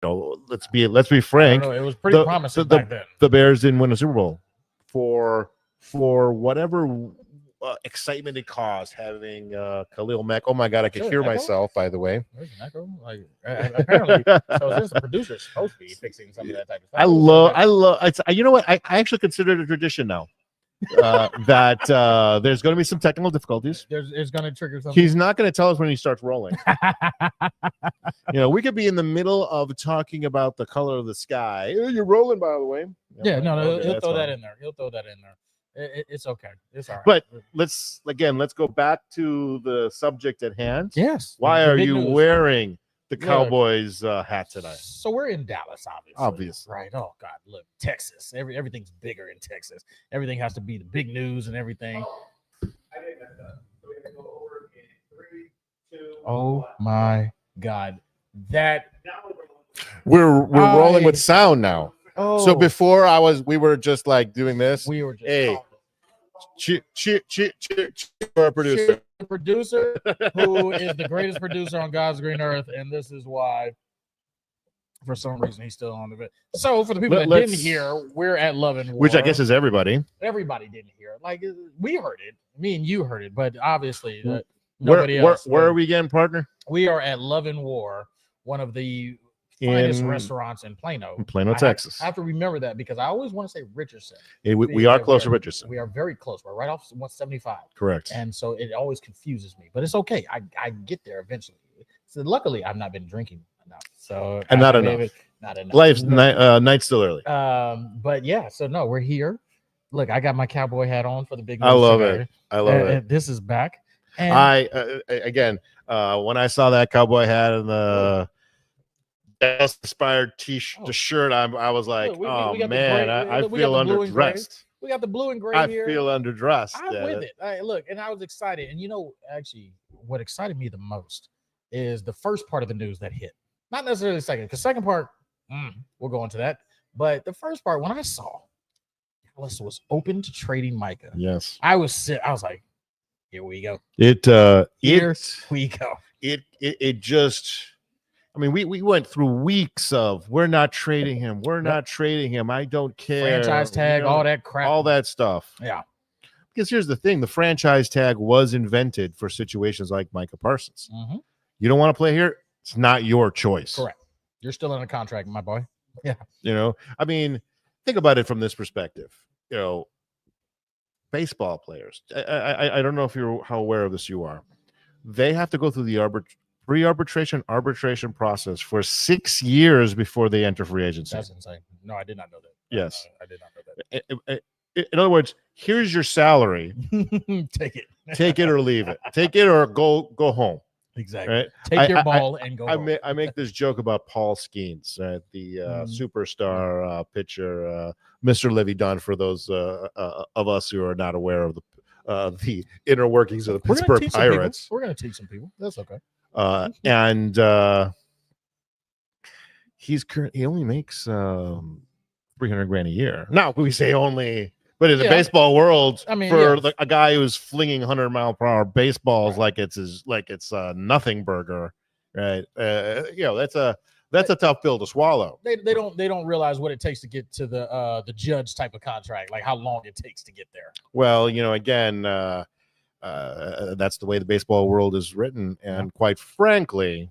let's be frank. It was pretty promising back then. The Bears didn't win a Super Bowl for whatever excitement it caused having Khalil Mack. Oh my God, I could hear myself. By the way, there's an echo. Like apparently, so since the producer's supposed to be fixing some of that type of stuff. I love. It's, you know what? I actually consider it a tradition now. That there's going to be some technical difficulties. It's going to trigger something. He's not going to tell us when he starts rolling. We could be in the middle of talking about the color of the sky. You're rolling, by the way. Yeah, he'll throw that in there. He'll throw that in there. It's okay. It's all right. But let's go back to the subject at hand. Yes. Why are you wearing the Cowboys hat today? So we're in Dallas, obviously. Right. Oh God, look, Texas. Everything's bigger in Texas. Everything has to be the big news and everything. Oh my God, we're rolling with sound now. Oh. So before we were just like doing this. We were just cheer for our producer. The producer who is the greatest producer on God's green earth, and this is why for some reason he's still on the bit. So for the people that didn't hear, we're at Love and War, which I guess is everybody. Everybody didn't hear it. Like we heard it, me and you heard it, but obviously nobody else. Where are we again, partner? We are at Love and War, one of the finest restaurants in Plano, Texas. I have to remember that because I always want to say Richardson. We are close to Richardson. We are very close. We're right off 175. Correct. And so it always confuses me, but it's okay. I get there eventually. So luckily, I've not been drinking enough. So not enough. Not enough. Night's still early. But yeah. So no, we're here. Look, I got my cowboy hat on for the big. I love it. This is back. And when I saw that cowboy hat and the Dallas inspired shirt, I was like, man, I feel underdressed. We got the blue and gray here. I feel underdressed. I'm with it. Look, and I was excited. And actually, what excited me the most is the first part of the news that hit. Not necessarily the second, because second part, we'll go into that. But the first part, when I saw Dallas was open to trading Micah, yes, I was like, here we go. Here we go. It just. I mean, we went through weeks of we're not trading him. We're not trading him. I don't care. Franchise tag, all that crap. All that stuff. Yeah. Because here's the thing. The franchise tag was invented for situations like Micah Parsons. Mm-hmm. You don't want to play here? It's not your choice. Correct. You're still in a contract, my boy. Yeah. I mean, think about it from this perspective. Baseball players. I don't know if how aware of this you are. They have to go through the arbitration process for 6 years before they enter free agency. That's insane. No, I did not know that. Yes. I did not know that. In other words, here's your salary. Take it. Take it or leave it. Take it or go home. Exactly. Right? Take your ball and go home. I make this joke about Paul Skeens, the superstar pitcher, Mr. Livy Dunn, for those of us who are not aware of the inner workings of the Pittsburgh Pirates. We're going to teach some people. That's okay. And he only makes $300,000 a year. Now we say only, but in the baseball world, a guy who's flinging 100-mile-per-hour baseballs like it's a nothing burger, right? That's a tough pill to swallow. They don't realize what it takes to get to the judge type of contract, like how long it takes to get there. Well, again. That's the way the baseball world is written, and quite frankly,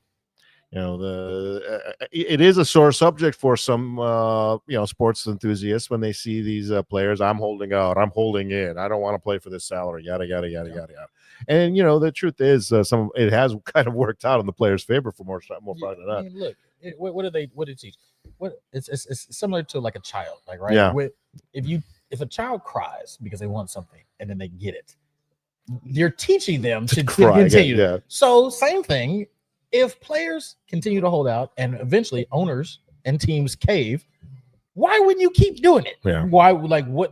it is a sore subject for some sports enthusiasts when they see these players. I'm holding out. I'm holding in. I don't want to play for this salary. Yada yada yada yada yada. And the truth is, it has kind of worked out in the players' favor for more part than not. Look, what did it teach? It's similar to like a child, like right? Yeah. If a child cries because they want something and then they get it, you're teaching them to continue. Yeah. So same thing. If players continue to hold out and eventually owners and teams cave, why wouldn't you keep doing it? Yeah. Why?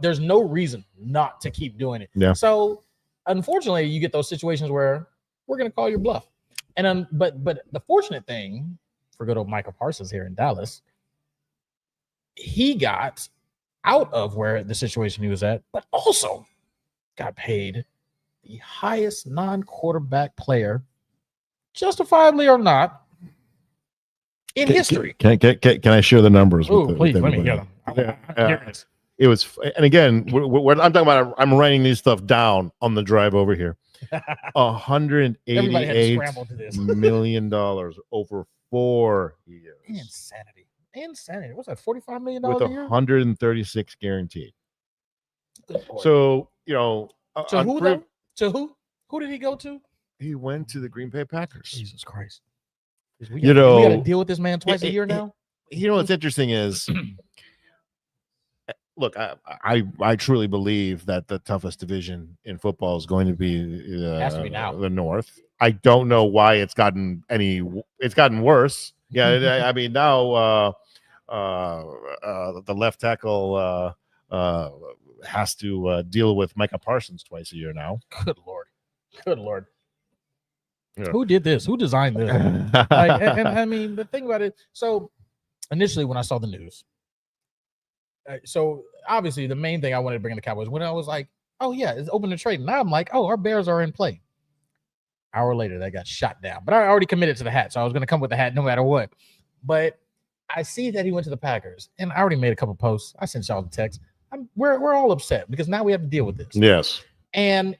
There's no reason not to keep doing it. Yeah. So unfortunately, you get those situations where we're going to call your bluff. And but the fortunate thing for good old Micah Parsons here in Dallas, he got out of where the situation he was at, but also got paid the highest non-quarterback player, justifiably or not, in history. Can I share the numbers? Oh, please, let me hear them. It was, and again, I'm talking about. I'm writing these stuff down on the drive over here. $188 million over 4 years. Insanity. What's that? $45 million with a year? 136 guaranteed. So to who though? To who? Who did he go to? He went to the Green Bay Packers. Jesus Christ! We got to deal with this man twice a year now. What's interesting is, look, I truly believe that the toughest division in football is going to be the North. I don't know why it's gotten worse. Yeah, I mean now the left tackle has to deal with Micah Parsons twice a year now. Good Lord. Yeah. Who did this? Who designed this? and I mean, the thing about it. So initially, when I saw the news, so obviously the main thing I wanted to bring in the Cowboys, when I was like, oh yeah, it's open to trade. Now I'm like, oh, our Bears are in play. Hour later, that got shot down. But I already committed to the hat, so I was going to come with the hat no matter what. But I see that he went to the Packers, and I already made a couple posts. I sent y'all the text. We're all upset because now we have to deal with this. Yes. And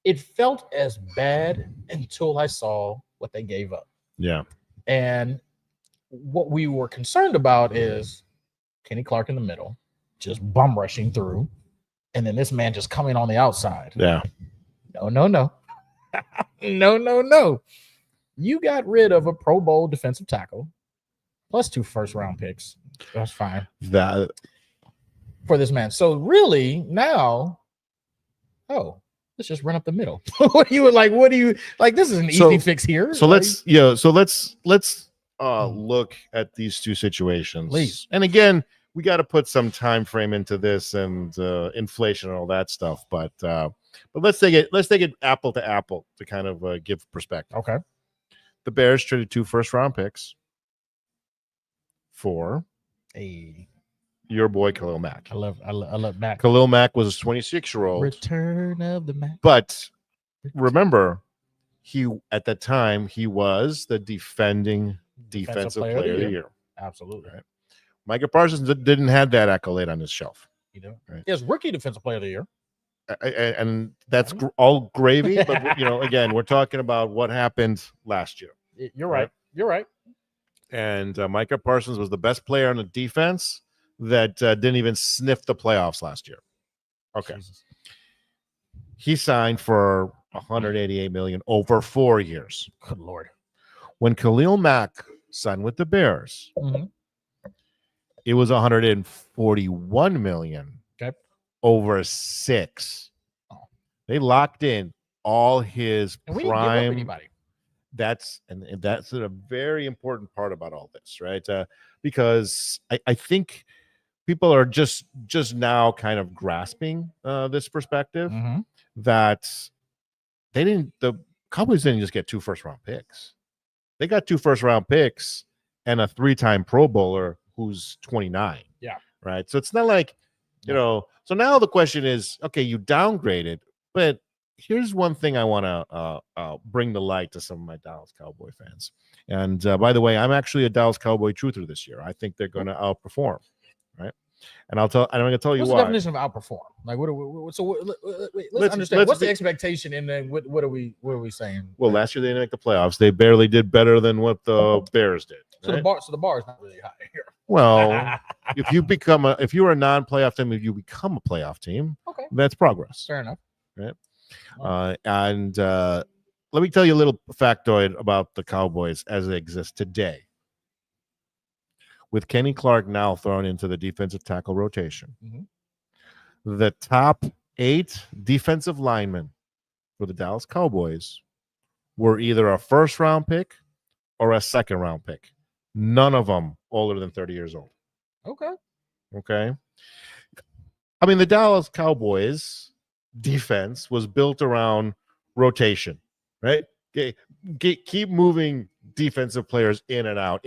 it felt as bad until I saw what they gave up. Yeah. And what we were concerned about is Kenny Clark in the middle, just bum rushing through, and then this man just coming on the outside. Yeah. No. No. You got rid of a Pro Bowl defensive tackle plus 2 first-round picks. That's fine. That for this man. So really now, let's just run up the middle. What do you like? This is an easy fix here. So let's look at these two situations. Please. And again, we got to put some time frame into this and inflation and all that stuff. But let's take it apple to apple to kind of give perspective. Okay. The Bears traded 2 first-round picks for your boy Khalil Mack. I love Mack. Khalil Mack was a 26-year-old. Return of the Mack. But remember, at that time he was the defending defensive player of the year. Absolutely. Right. Micah Parsons didn't have that accolade on his shelf. You know, right? He has rookie defensive player of the year. And that's all gravy. But, again, we're talking about what happened last year. You're right. You're right. And Micah Parsons was the best player on the defense that didn't even sniff the playoffs last year. Okay. Jesus. He signed for $188 million over 4 years. Good Lord. When Khalil Mack signed with the Bears, it was $141 million over 6. They locked in all his prime. We didn't give up anybody. That's a very important part about all this, right? Because I think people are just now kind of grasping this perspective that the Cowboys didn't just get 2 first-round picks. They got 2 first-round picks and a 3-time Pro Bowler who's 29. Yeah. Right. So it's not like, so now the question is, okay, you downgraded, but here's one thing I want to bring to light to some of my Dallas Cowboy fans. And by the way, I'm actually a Dallas Cowboy truther this year. I think they're going to outperform. Right. And I'm going to tell you what's why. the definition of outperform? Like, let's understand. What's the expectation, and then what are we saying? Well, last year they didn't make the playoffs. They barely did better than what the Bears did. Right? So the bar is not really high here. Well, if you're a non-playoff team, if you become a playoff team, okay, that's progress. Fair enough. Right. And let me tell you a little factoid about the Cowboys as they exist today. With Kenny Clark now thrown into the defensive tackle rotation, the top 8 defensive linemen for the Dallas Cowboys were either a first-round pick or a second-round pick. None of them older than 30 years old. Okay. I mean, the Dallas Cowboys defense was built around rotation, right? Keep moving defensive players in and out.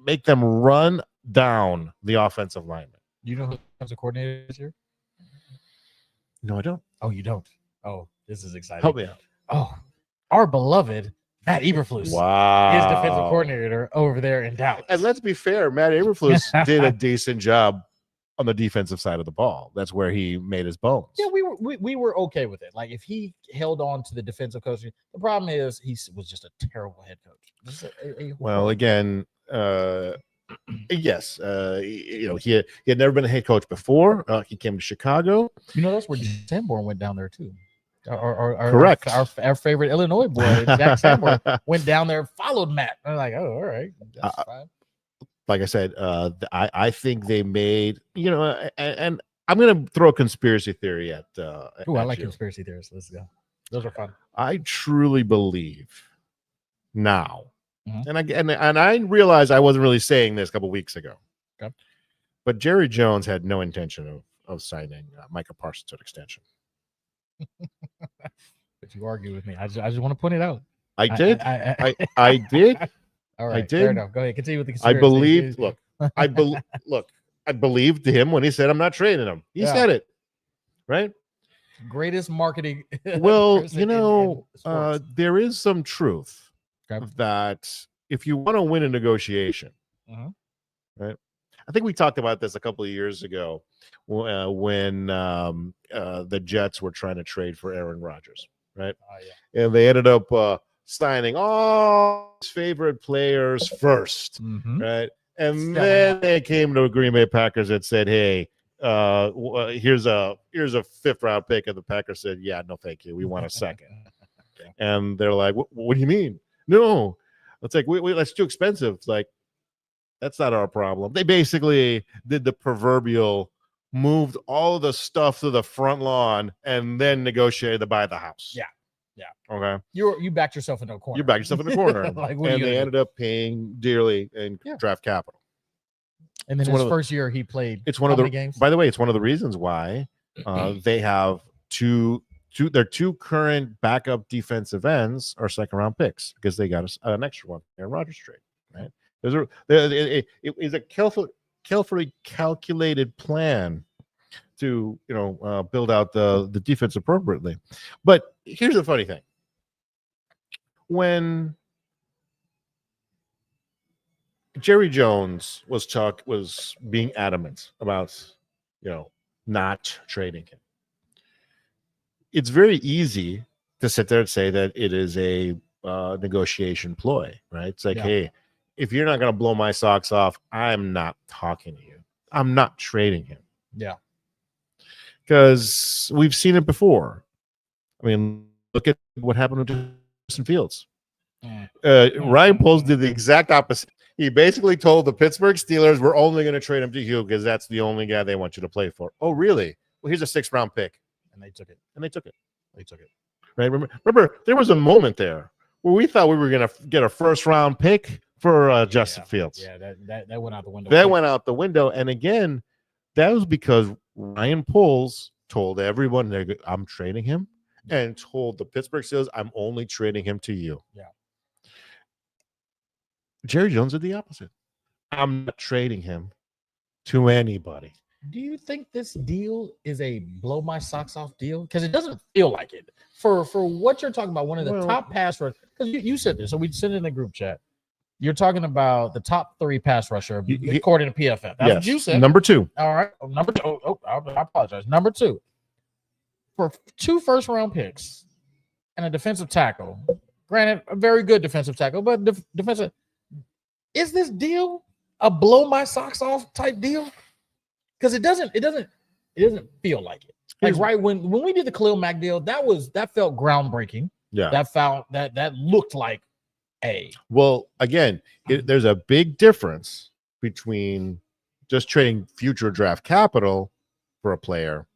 Make them run down the offensive lineman. You know who defensive coordinator is here? No, I don't. Oh, you don't? Oh, this is exciting. Help me out. Oh, our beloved Matt Eberflus Wow. is defensive coordinator over there in Dallas. And let's be fair, Matt Eberflus did a decent job on the defensive side of the ball. That's where he made his bones. Yeah, we were okay with it. Like if he held on to the defensive coaching, the problem is he was just a terrible head coach. Well, again, yes, he had never been a head coach before. He came to Chicago. That's where Sanborn went down there too. Correct. Our favorite Illinois boy, Jack Sanborn, went down there, followed Matt. I'm like, oh, all right, that's fine. Like I said, I think they made, and I'm going to throw a conspiracy theory at. I like conspiracy theories. Let's go. Those are fun. I truly believe now, and I realized I wasn't really saying this a couple weeks ago, but Jerry Jones had no intention of signing Micah Parsons to an extension. But you argue with me. I just want to point it out. I did. I did. All right. I did. Fair enough. Go ahead. Continue with the conspiracy. I believe. I believed him when he said, "I'm not trading him." He said it, right? Greatest marketing. Well, there is some truth that if you want to win a negotiation, right? I think we talked about this a couple of years ago when the Jets were trying to trade for Aaron Rodgers, right? And they ended up signing all his favorite players first, right? And then they came to Green Bay Packers and said, "Hey, here's a 5th round pick," and the Packers said, "Yeah, no, thank you. We want a 2nd." And they're like, "What do you mean? No, it's like that's too expensive." It's like, that's not our problem. They basically did the proverbial, moved all of the stuff to the front lawn and then negotiated to buy the house. Yeah. Okay. You backed yourself into a corner. You backed yourself in the corner. Like, and they ended up paying dearly in draft capital. And then his first year he played. It's one of the games. By the way, it's one of the reasons why they have their two current backup defensive ends are 2nd round picks because they got an extra one Aaron Rodgers trade, right? It is a carefully calculated plan to build out the defense appropriately. But here's the funny thing: when Jerry Jones was being adamant about not trading him, it's very easy to sit there and say that it is a negotiation ploy, right? It's like, hey, if you're not going to blow my socks off, I'm not talking to you. I'm not trading him. Yeah. Because we've seen it before. I mean, look at what happened with Justin Fields. Ryan Poles did the exact opposite. He basically told the Pittsburgh Steelers, "We're only going to trade him to you because that's the only guy they want you to play for." Oh, really? Well, here's a 6th round pick. And they took it. They took it. Right? Remember, there was a moment there where we thought we were going to get a 1st round pick for Justin Fields. Yeah, that went out the window. That went out the window. And again, that was because Ryan Poles told everyone, "I'm trading him," and told the Pittsburgh Steelers, "I'm only trading him to you." Yeah. Jerry Jones did the opposite. "I'm not trading him to anybody." Do you think this deal is a blow my socks off deal? Because it doesn't feel like it. For what you're talking about, one of the top pass rushers, because you said this, so we sent it in the group chat. You're talking about the top 3 pass rusher according to PFF. That's what you said. Number 2. All right. Number 2. Oh, I apologize. Number 2. For 2 1st round picks and a defensive tackle, granted, a very good defensive tackle, but defensive. Is this deal a blow my socks off type deal? Because it doesn't feel like it. Like right when we did the Khalil Mack deal, that felt groundbreaking. Yeah. That looked like a. Well, again, there's a big difference between just trading future draft capital for a player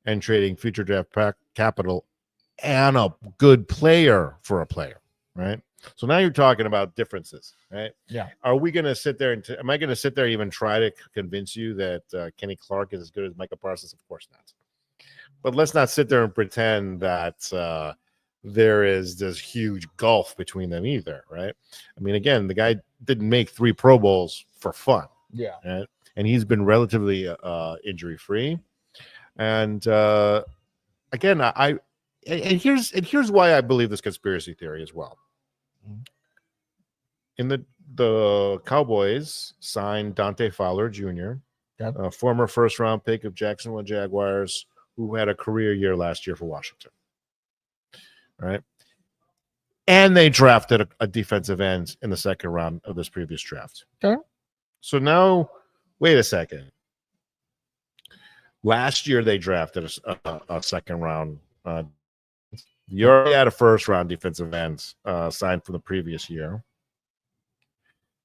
and trading future draft capital and a good player for a player, right? So now you're talking about differences, right? Yeah. Are we going to sit there am I going to sit there and even try to convince you that Kenny Clark is as good as Micah Parsons? Of course not. But let's not sit there and pretend that there is this huge gulf between them either, right? I mean, again, the guy didn't make 3 Pro Bowls for fun. Yeah. Right? And he's been relatively injury-free. And again, and here's why I believe this conspiracy theory as well. In the Cowboys signed Dante Fowler Jr., a former first-round pick of Jacksonville Jaguars, who had a career year last year for Washington. All right. And they drafted a defensive end in the second round of this previous draft. Okay. So now, wait a second. Last year, they drafted a second round. You already had a first round defensive end signed from the previous year.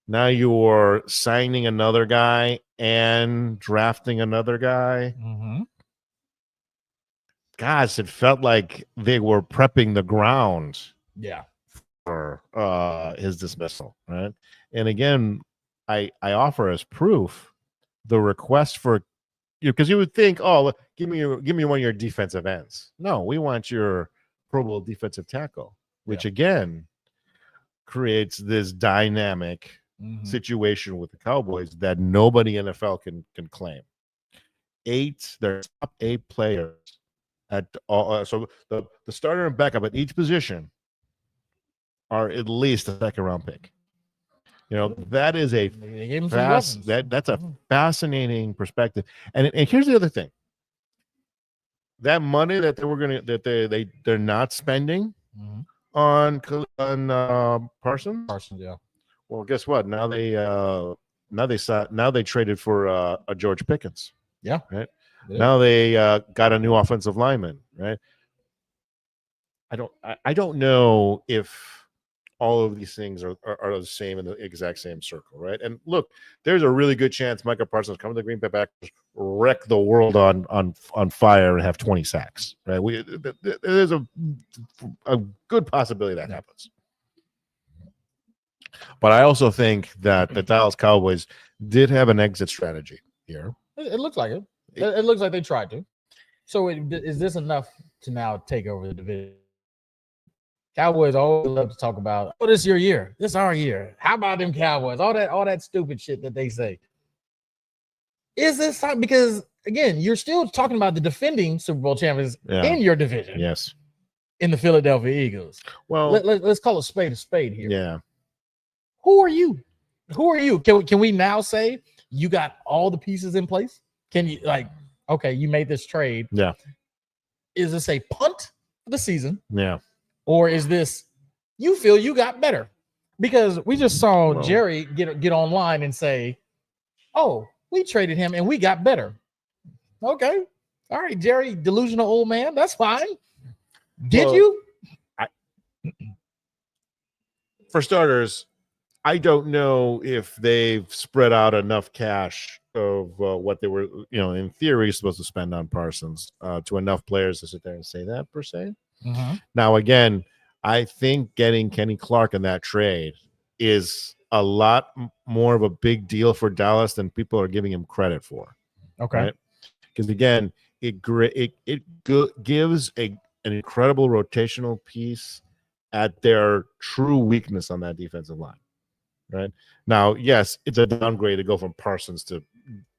Now you're signing another guy and drafting another guy. Mm-hmm. Gosh, it felt like they were prepping the ground. Yeah. For his dismissal, right? And again, I offer as proof the request for you, because you would think, oh, give me one of your defensive ends. No, we want your Pro Bowl defensive tackle, which again creates this dynamic situation with the Cowboys that nobody in the NFL can claim. Their top 8 players at all. So the starter and backup at each position are at least a second round pick. That is that's a fascinating perspective. And here's the other thing. That money that they're not spending on Parsons. Yeah. Well, guess what? Now they traded for a George Pickens. Yeah. Right. Yeah. Now they got a new offensive lineman. Right. I don't know if all of these things are the same in the exact same circle, right? And look, there's a really good chance Micah Parsons come to the Green Bay Packers, wreck the world on fire, and have 20 sacks, right? There's a good possibility that happens. But I also think that the Dallas Cowboys did have an exit strategy here. It looks like it. It looks like they tried to. So is this enough to now take over the division? Cowboys always love to talk about, oh, this is your year. This is our year. How about them Cowboys? All that stupid shit that they say. Is this time? Because, again, you're still talking about the defending Super Bowl champions in your division. Yes. In the Philadelphia Eagles. Well, let's call a spade here. Yeah. Who are you? Can we now say you got all the pieces in place? Can you, okay, you made this trade. Yeah. Is this a punt for the season? Yeah. Or is this you feel you got better? Because we just saw Jerry get online and say, oh, we traded him and we got better. Okay. All right, Jerry, delusional old man. That's fine. Did you? For starters, I don't know if they've spread out enough cash of what they were, in theory, supposed to spend on Parsons to enough players to sit there and say that, per se. Mm-hmm. Now, again, I think getting Kenny Clark in that trade is a lot more of a big deal for Dallas than people are giving him credit for. Okay. Right? Because, again, it gives an incredible rotational piece at their true weakness on that defensive line. Right? Now, yes, it's a downgrade to go from Parsons to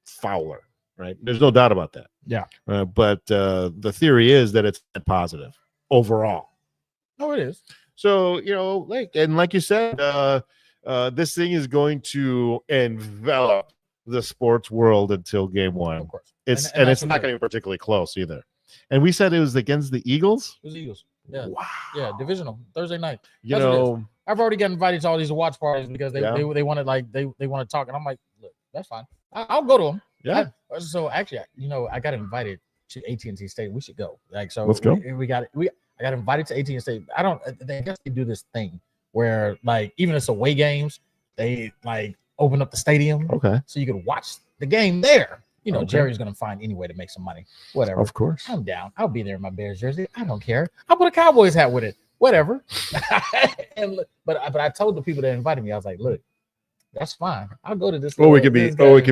Fowler. Right? There's no doubt about that. Yeah. But the theory is that it's a positive overall. Oh, it is. So, like you said, this thing is going to envelop the sports world until game one. Of course. It's not going to be particularly close either. And we said it was against the Eagles? It was the Eagles. Yeah. Wow. Yeah, divisional, Thursday night. I've already got invited to all these watch parties because they wanted they want to talk. And I'm like, look, that's fine. I'll go to them. Yeah. So actually, I got invited to AT&T Stadium. We should go. So let's go. I got invited to AT&T Stadium. I guess they do this thing where even if it's away games, they open up the stadium. Okay. So you can watch the game there. Okay. Jerry's gonna find any way to make some money. Whatever. Of course. I'm down. I'll be there in my Bears jersey. I don't care. I'll put a Cowboys hat with it. Whatever. But I told the people that invited me, I was like, look, that's fine. I'll go to this. We could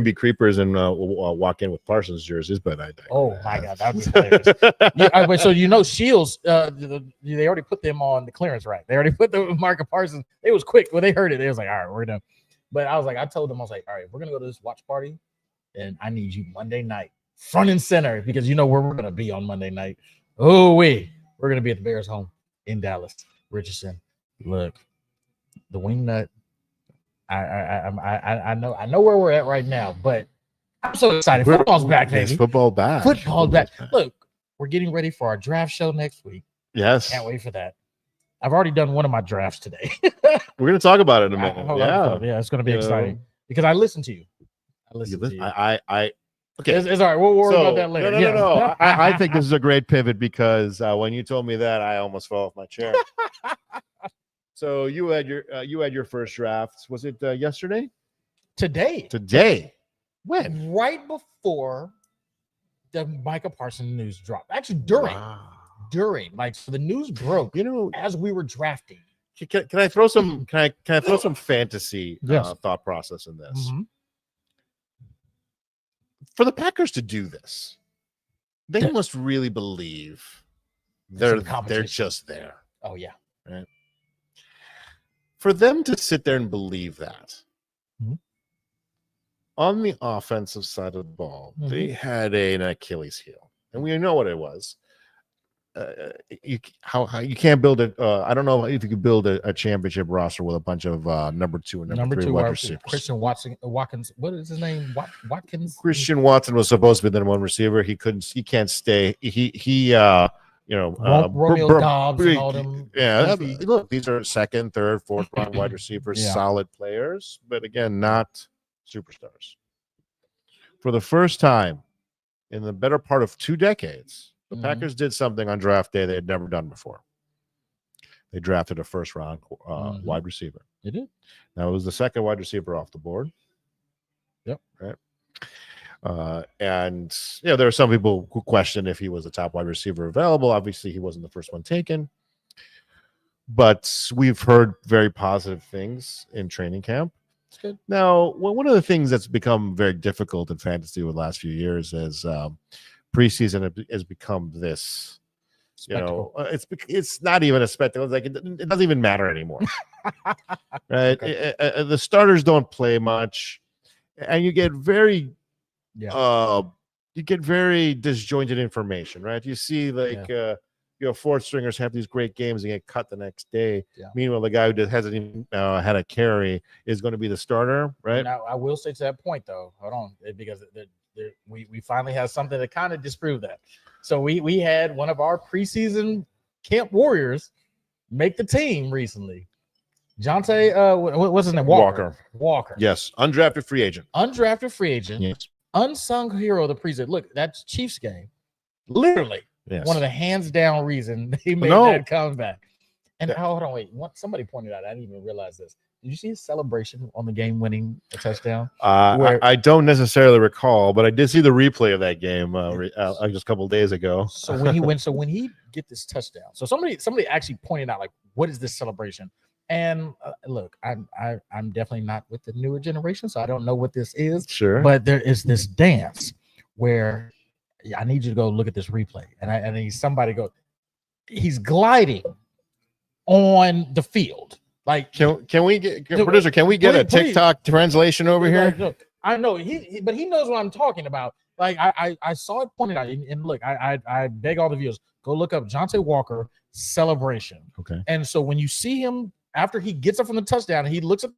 be creepers and walk in with Parsons jerseys, but oh my God, that'd be hilarious. So Shields, they already put them on the clearance rack. They already put the Micah Parsons. It was quick when they heard it. They was like, all right, we're done. But I told them, all right, we're gonna go to this watch party, and I need you Monday night, front and center, because where we're gonna be on Monday night. We're gonna be at the Bears home in Dallas. Richardson, look, the wingnut. I know where we're at right now, but I'm so excited. Football's back, baby. Yes, football back. Football's back. Look, we're getting ready for our draft show next week. Yes. Can't wait for that. I've already done one of my drafts today. We're going to talk about it in a minute. Yeah, it's going to be exciting because I listen to you. Okay, it's all right. We'll worry about that later. No. I think this is a great pivot because when you told me that, I almost fell off my chair. So you had your first draft. Was it yesterday? Today. When? Right before the Micah Parsons news dropped. Actually, during, like, so the news broke. As we were drafting. Can I throw some? Can I throw some fantasy thought process in this? Mm-hmm. For the Packers to do this, they must really believe they're just there. Oh yeah. Right. For them to sit there and believe that, on the offensive side of the ball, they had an Achilles heel, and we know what it was. You can't build it. I don't know if you could build a championship roster with a bunch of number 2 and number 3 wide receivers. Christian Watkins. What is his name? Watkins. Christian Watson was supposed to be the number 1 receiver. He can't stay. Romeo Dobbs and all them. Yeah, look, these are 2nd, 3rd, 4th round wide receivers, solid players, but again, not superstars. For the first time in the better part of 2 decades, the Packers did something on draft day they had never done before. They drafted a 1st round wide receiver. They did. Now it was the 2nd wide receiver off the board. Yep. Right. And there are some people who question if he was the top wide receiver available. Obviously, he wasn't the first one taken. But we've heard very positive things in training camp. That's good. Now, one of the things that's become very difficult in fantasy over the last few years is preseason has become this spectacle. It's not even a spectacle. It's like it doesn't even matter anymore. Right. Okay. The starters don't play much, and you get very disjointed information, right? You see fourth stringers have these great games and get cut the next day. Meanwhile, the guy who hasn't even had a carry is going to be the starter, right? Now, I will say to that point though, hold on, because we finally have something to kind of disprove that. So we had one of our preseason camp warriors make the team recently. Jonte, what's his name? Walker. Yes, undrafted free agent. Yes. Unsung hero of the preseason. Look, that's Chiefs game. Literally, one of the hands down reason they made that comeback. And hold on, wait. Somebody pointed out. I didn't even realize this. Did you see his celebration on the game-winning touchdown? I don't necessarily recall, but I did see the replay of that game just a couple of days ago. So when he get this touchdown, so somebody actually pointed out, like, what is this celebration? And look, I'm definitely not with the newer generation, so I don't know what this is. Sure, but there is this dance where I need you to go look at this replay, and I need somebody go. He's gliding on the field. Like, can we get producer? Can we get a TikTok translation over here? Look, I know but he knows what I'm talking about. Like I saw it pointed out, and look, I beg all the viewers, go look up Jonte Walker celebration. Okay. And so when you see him after he gets up from the touchdown, and he looks at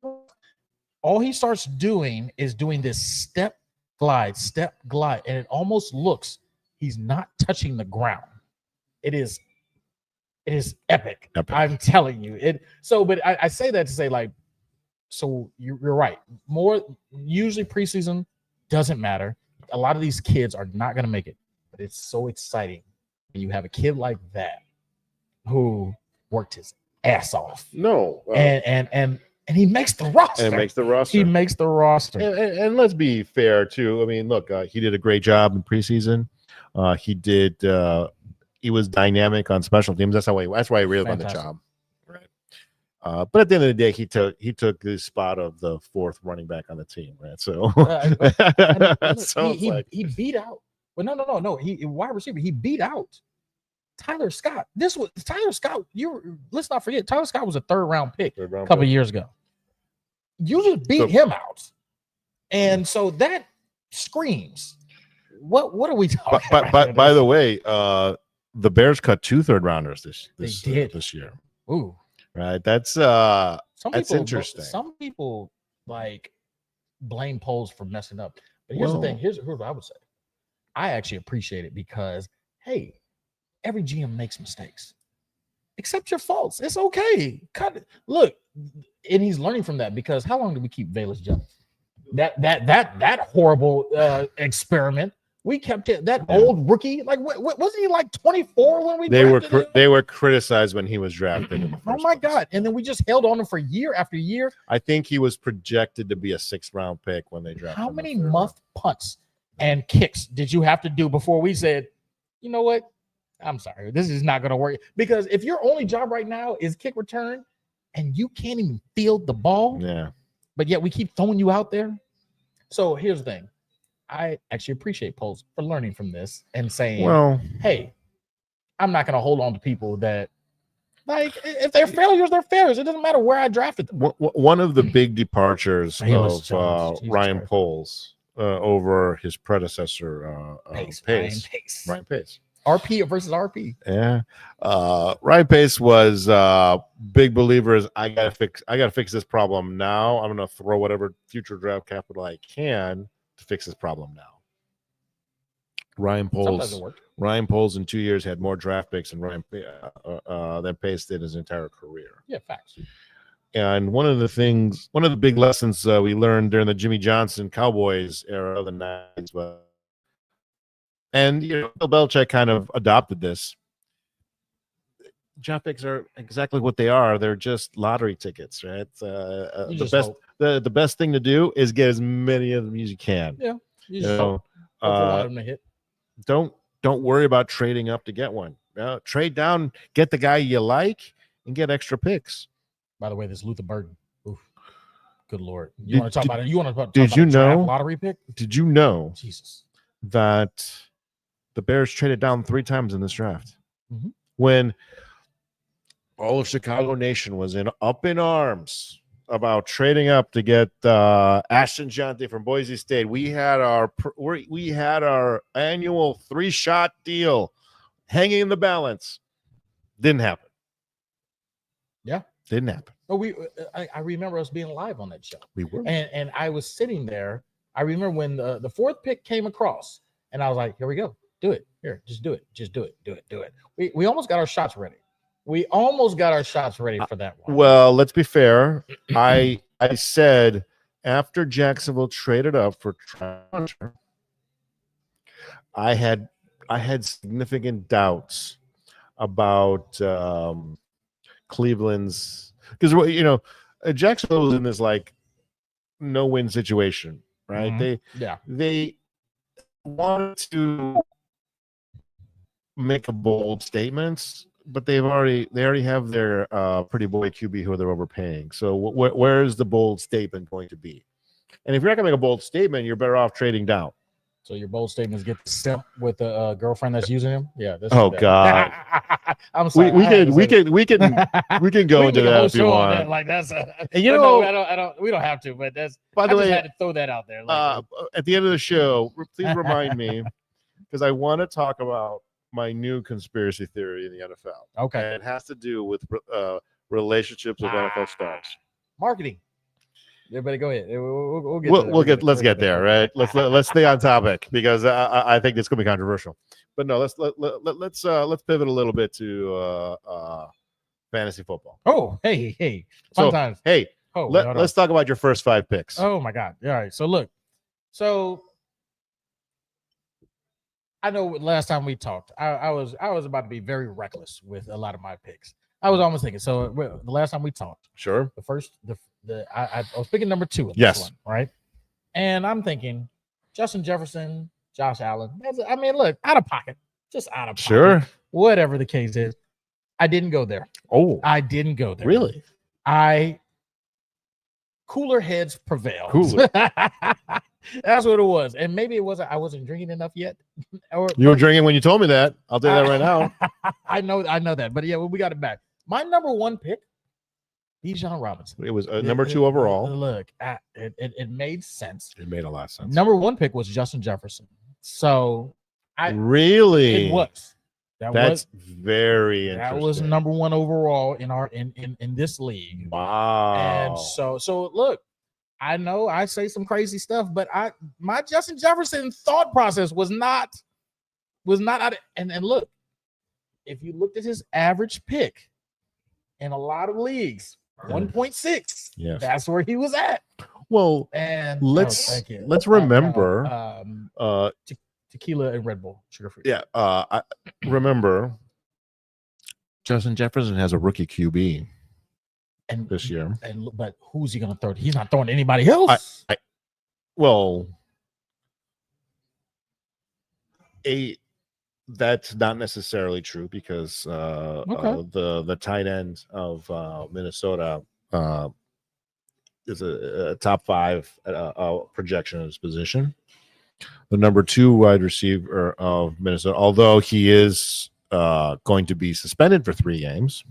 all he starts doing is doing this step glide, and it almost looks he's not touching the ground. It is epic. I'm telling you it. So, but I say that to say, like, so you're right. More usually preseason doesn't matter. A lot of these kids are not going to make it, but it's so exciting when you have a kid like that who worked his ass off. And he makes the roster. He makes the roster. And let's be fair too. I mean, look, he did a great job in preseason. He was dynamic on special teams. That's why he really won the job. Right. But at the end of the day, he took the spot of the 4th running back on the team, right? So, he beat out. But no. He wide receiver. He beat out Tyler Scott. This was Tyler Scott. Let's not forget, Tyler Scott was a 3rd round pick a couple of years ago. You just beat him out, and so that screams. What are we talking about? By the way, the Bears cut 2 third rounders this year. Ooh. Right. That's interesting. Some people like blame Poles for messing up. But here's the thing. Here's what I would say. I actually appreciate it because, hey, every GM makes mistakes. Accept your faults. It's okay. Cut it. Look, and he's learning from that because how long did we keep Velus Jones? That horrible experiment. We kept it. That old rookie, like wasn't he like 24 when we? They were criticized when he was drafted. In the oh my God! And then we just held on him for year after year. I think he was projected to be a 6th round pick when they drafted. How many muffed punts and kicks did you have to do before we said, you know what? I'm sorry, this is not going to work. Because if your only job right now is kick return, and you can't even field the ball, but yet we keep throwing you out there. So here's the thing. I actually appreciate Poles for learning from this and saying, well, hey, I'm not going to hold on to people that, like, if they're failures, they're failures. It doesn't matter where I drafted them. One of the big departures of Ryan Poles over his predecessor, Ryan Pace. RP versus RP. Yeah. Ryan Pace was big believers. I gotta fix this problem now. I'm gonna throw whatever future draft capital I can to fix this problem now. Ryan Poles in 2 years had more draft picks than Pace did his entire career. Yeah, facts. And one of the big lessons we learned during the Jimmy Johnson Cowboys era of the 90s was, and Bill Belichick kind of adopted this. Draft picks are exactly what they are. They're just lottery tickets, right? The best thing to do is get as many of them as you can. Yeah, you just hope one of them to hit. Don't worry about trading up to get one. Trade down, get the guy you like, and get extra picks. By the way, this Luther Burden. Oof. Good Lord. You want to talk about it? You want to talk about a lottery pick? Did you know Jesus that the Bears traded down 3 times in this draft? Mm-hmm. When all of Chicago Nation was up in arms about trading up to get Ashton Jeanty from Boise State, we had our annual 3-shot deal hanging in the balance. Didn't happen. Yeah, didn't happen. Oh, I remember us being live on that show. We were, and I was sitting there. I remember when the 4th pick came across, and I was like, "Here we go, do it. Here, just do it, do it." We almost got our shots ready. For that one. Well, let's be fair. I said after Jacksonville traded up for Trotter, I had significant doubts about Cleveland's, because Jacksonville was in this like no-win situation, right? Mm-hmm. They wanted to make a bold statements, but they already have their pretty boy QB who they're overpaying. So where's the bold statement going to be? And if you're not going to make a bold statement, you're better off trading down. So your bold statements get the simp with the girlfriend that's using him. Yeah. Oh God. I'm sorry. We can go into that if you want. That. Like that's and no, I don't. We don't have to. But that's. By the way, I just had to throw that out there. At the end of the show, please remind me, because I want to talk about my new conspiracy theory in the NFL. Okay. And it has to do with relationships with NFL stars. Marketing. Everybody go ahead. Let's get there, right? Let's stay on topic because I think it's going to be controversial. But no, let's pivot a little bit to fantasy football. Oh, hey. Sometimes. So, hey, let's talk about your first 5 picks. Oh my God. All right. So look. So I know last time we talked, I was about to be very reckless with a lot of my picks. I was almost thinking. So the last time we talked, sure. I was picking number 2 in this one, right? And I'm thinking Justin Jefferson, Josh Allen. I mean, look, out of pocket, just out of pocket. Sure. Whatever the case is, I didn't go there. Oh, I didn't go there. Really? Cooler heads prevailed. Cooler. That's what it was. And maybe it wasn't. I wasn't drinking enough yet. You were drinking when you told me that. I'll tell you that right now. I know that. But yeah, we got it back. My number 1 pick, Bijan Robinson. It was number 2 overall. Look, it made sense. It made a lot of sense. Number 1 pick was Justin Jefferson. So really, it was. That's very interesting. That was number 1 overall in our in this league. Wow. And so look, I know I say some crazy stuff, but my Justin Jefferson thought process was not out of, and look, if you looked at his average pick in a lot of leagues, 1.6. Yes. That's where he was at. Well, and let's remember tequila and Red Bull, sugar free. Yeah. I remember Justin Jefferson has a rookie QB this year. But who's he going to throw? He's not throwing to anybody else. That's not necessarily true because the tight end of Minnesota is a top 5 projection in his position. The number 2 wide receiver of Minnesota, although he is going to be suspended for 3 games,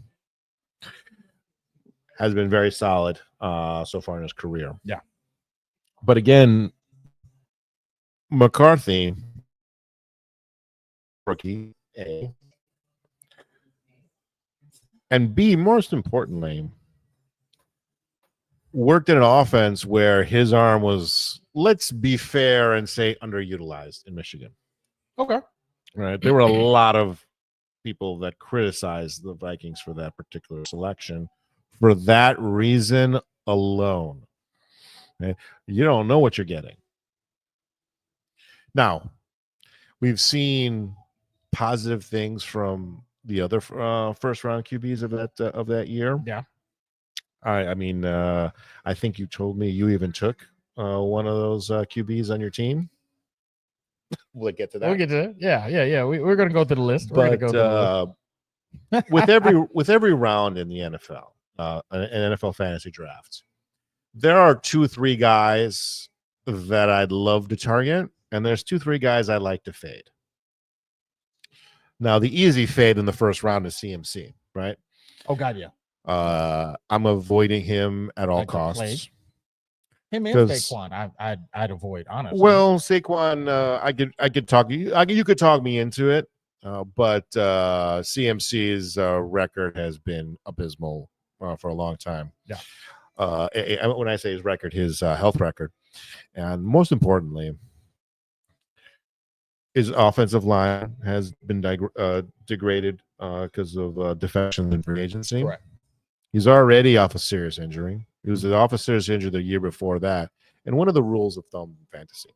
has been very solid so far in his career. Yeah. But again, McCarthy, rookie, A, and B, most importantly, worked in an offense where his arm was, let's be fair and say, underutilized in Michigan. Okay. Right. There were a lot of people that criticized the Vikings for that particular selection for that reason alone. Okay? You don't know what you're getting. Now, we've seen positive things from the other first round QBs of that year. Yeah. I mean, I think you told me you even took one of those QBs on your team. We'll get to that. We'll get to it. Yeah. We're going to go through the list. But with every round in the NFL, an NFL fantasy draft, there are 2-3 guys that I'd love to target, and there's 2-3 guys I'd like to fade. Now, the easy fade in the first round is CMC, right? Oh God, yeah. I'm avoiding him at all costs. Him and Saquon, I'd avoid, honestly. Well, Saquon, I could talk you. You could talk me into it, but CMC's record has been abysmal for a long time. Yeah. When I say his record, his health record, and most importantly, his offensive line has been degraded because of defections in free agency. Correct. He's already off a serious injury. He was off a serious injury the year before that. And one of the rules of thumb in fantasy,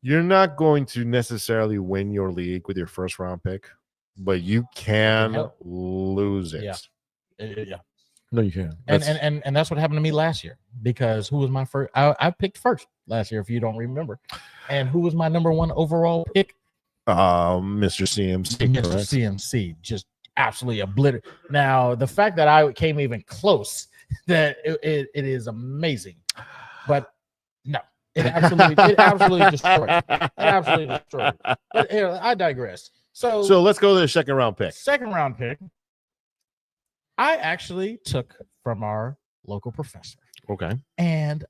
you're not going to necessarily win your league with your first round pick, but you can lose it. Yeah. No, you can. And that's what happened to me last year, because who was my first? I picked first last year, if you don't remember. And who was my number 1 overall pick? Mr. CMC. Mr. Correct? CMC just absolutely obliterated. Now, the fact that I came even close, that it is amazing. But no, it absolutely destroyed. It absolutely destroyed. But here, I digress. So let's go to the second round pick. Second round pick, I actually took from our local professor. Okay. And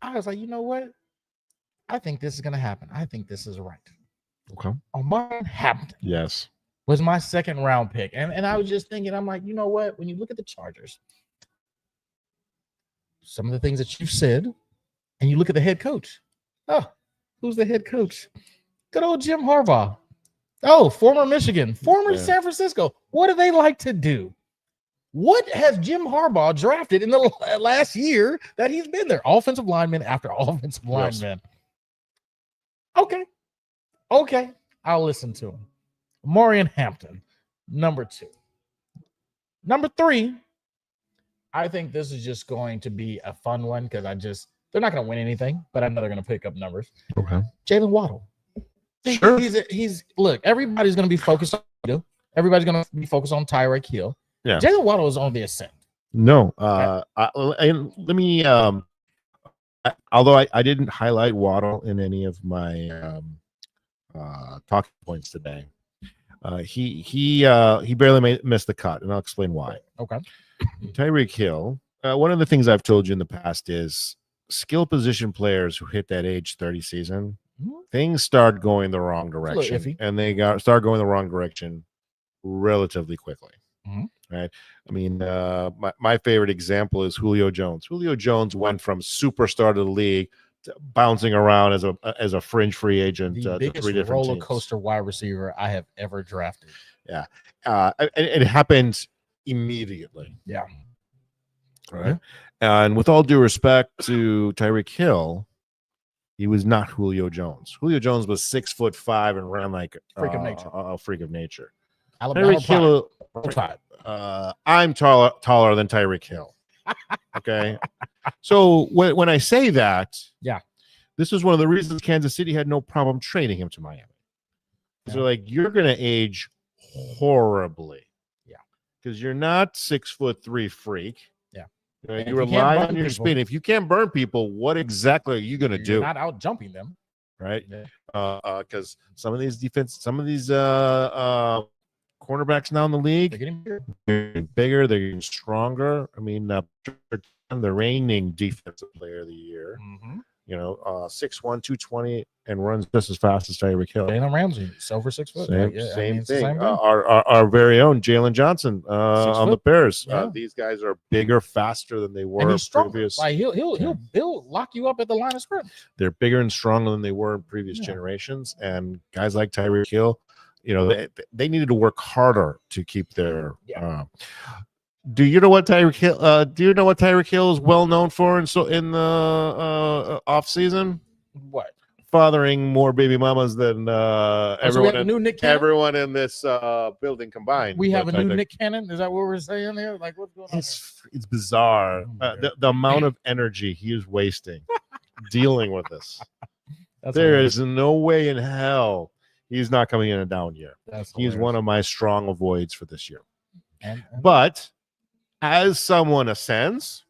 I was like, you know what? I think this is going to happen. I think this is right. Okay. Omarion Hampton. Yes. Was my second round pick. And I was just thinking, I'm like, you know what? When you look at the Chargers, some of the things that you've said, and you look at the head coach. Oh, who's the head coach? Good old Jim Harbaugh. Oh, former Michigan, former San Francisco. What do they like to do? What has Jim Harbaugh drafted in the last year that he's been there? Offensive lineman after offensive lineman. Okay. I'll listen to him. Omarion Hampton, number 2. Number 3, I think this is just going to be a fun one because they're not going to win anything, but I know they're going to pick up numbers. Okay. Jalen Waddle. Sure. Look, everybody's going to be focused on Hill. Everybody's going to be focused on Tyreek Hill. Yeah. Jalen Waddle is on the ascent. No. Let me although I didn't highlight Waddle in any of my talking points today. He barely missed the cut, and I'll explain why. Okay. Tyreek Hill, one of the things I've told you in the past is skill position players who hit that age 30 season things start going the wrong little direction, iffy. and they start going the wrong direction relatively quickly. Right. I mean, my favorite example is Julio Jones. Julio Jones went from superstar to the league to bouncing around as a fringe free agent The to biggest 3 different roller teams. coaster wide receiver I have ever drafted. Yeah. It happened immediately. Yeah. Right. And with all due respect to Tyreek Hill, he was not Julio Jones. Julio Jones was 6'5" and ran like Freak of nature. A freak of nature. Alabama Tyreek Hill, I'm taller than Tyreek Hill. Okay. So when I say that, yeah, this is one of the reasons Kansas City had no problem trading him to Miami. So like, you're going to age horribly. Yeah. Because you're not 6'3" freak. Yeah. You rely on your speed. If you can't burn people, what exactly are you going to do? Not out jumping them. Right. Because some of these cornerbacks now in the league, they're getting bigger, they're getting stronger. I mean, the reigning defensive player of the year, 6'1", 220, and runs just as fast as Tyreek Hill. Jalen Ramsey, over 6 foot. Same thing. Our very own Jalen Johnson on the Bears. Yeah. These guys are bigger, faster than they were. And he's previous. Like he'll lock you up at the line of scrimmage. They're bigger and stronger than they were in previous generations. And guys like Tyreek Hill, they needed to work harder to keep their. Do you know what Tyreek Hill? Do you know what Tyreek Hill is well known for? In the off season, what? Fathering more baby mamas than everyone. Everyone in this building combined. We have a new Nick Cannon. Is that what we're saying here? Like, what's going on? It's bizarre. The amount of energy he is wasting dealing with this. There is no way in hell he's not coming in a down year. He's one of my strong avoids for this year. But as someone ascends,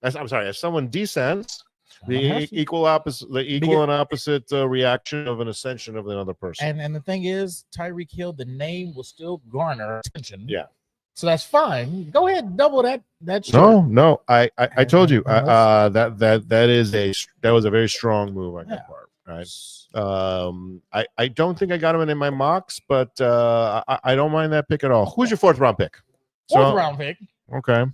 as someone descends, the equal and opposite reaction of an ascension of another person. And the thing is, Tyreek Hill, the name will still garner attention. Yeah. So that's fine. Go ahead and double that. No. I told you that was a very strong move on your part. Right. I don't think I got him in my mocks, but I don't mind that pick at all. Who's your 4th round pick? Fourth round pick. Okay.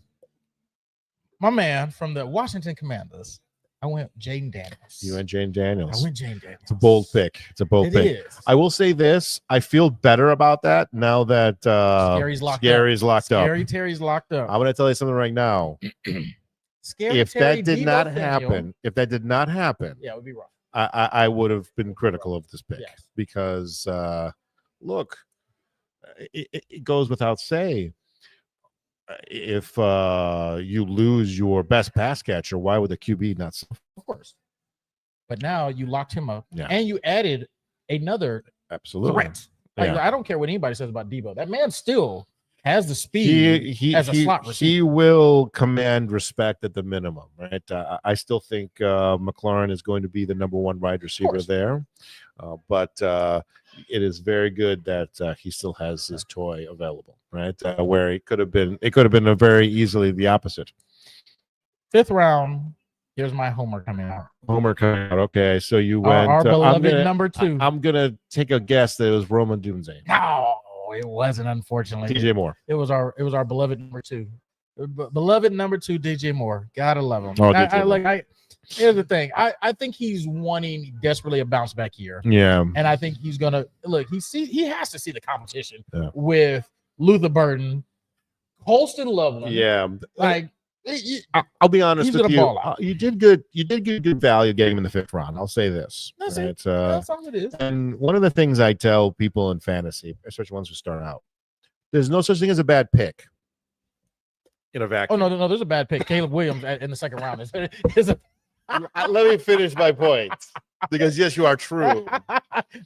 My man from the Washington Commanders. I went Jayden Daniels. You went Jayden Daniels. I went Jayden Daniels. It's a bold pick. It is. I will say this. I feel better about that now that Scary's locked up. Scary Terry's locked up. I'm going to tell you something right now. If that did not happen, yeah, it would be rough. I would have been critical of this pick because, look, it goes without saying. If you lose your best pass catcher, why would the QB not? Of course. But now you locked him up, and you added another threat. I don't care what anybody says about Debo. That man still has the speed as a slot receiver. He will command respect at the minimum, right? I still think McLaurin is going to be the number 1 wide receiver there, but it is very good that he still has his toy available, right? Where it could have been a very easily the opposite. 5th round. Here's my homer coming out. Okay, so you went our beloved number 2. I'm gonna take a guess that it was Roman Dunze. No, it wasn't. Unfortunately, DJ Moore. It was our beloved number 2. Beloved number 2, DJ Moore. Gotta love him. Here's the thing. I think he's wanting desperately a bounce back year. Yeah. And I think he's gonna look. He has to see the competition with Luther Burden, Holston Loveland. Yeah. Like, I'll be honest with you. You did good. You did good value getting him in the 5th round. I'll say this. That's it. That's all it is. And one of the things I tell people in fantasy, especially ones who start out, there's no such thing as a bad pick in a vacuum. Oh no, there's a bad pick. Caleb Williams in the 2nd round is a. Let me finish my point, because yes, you are true.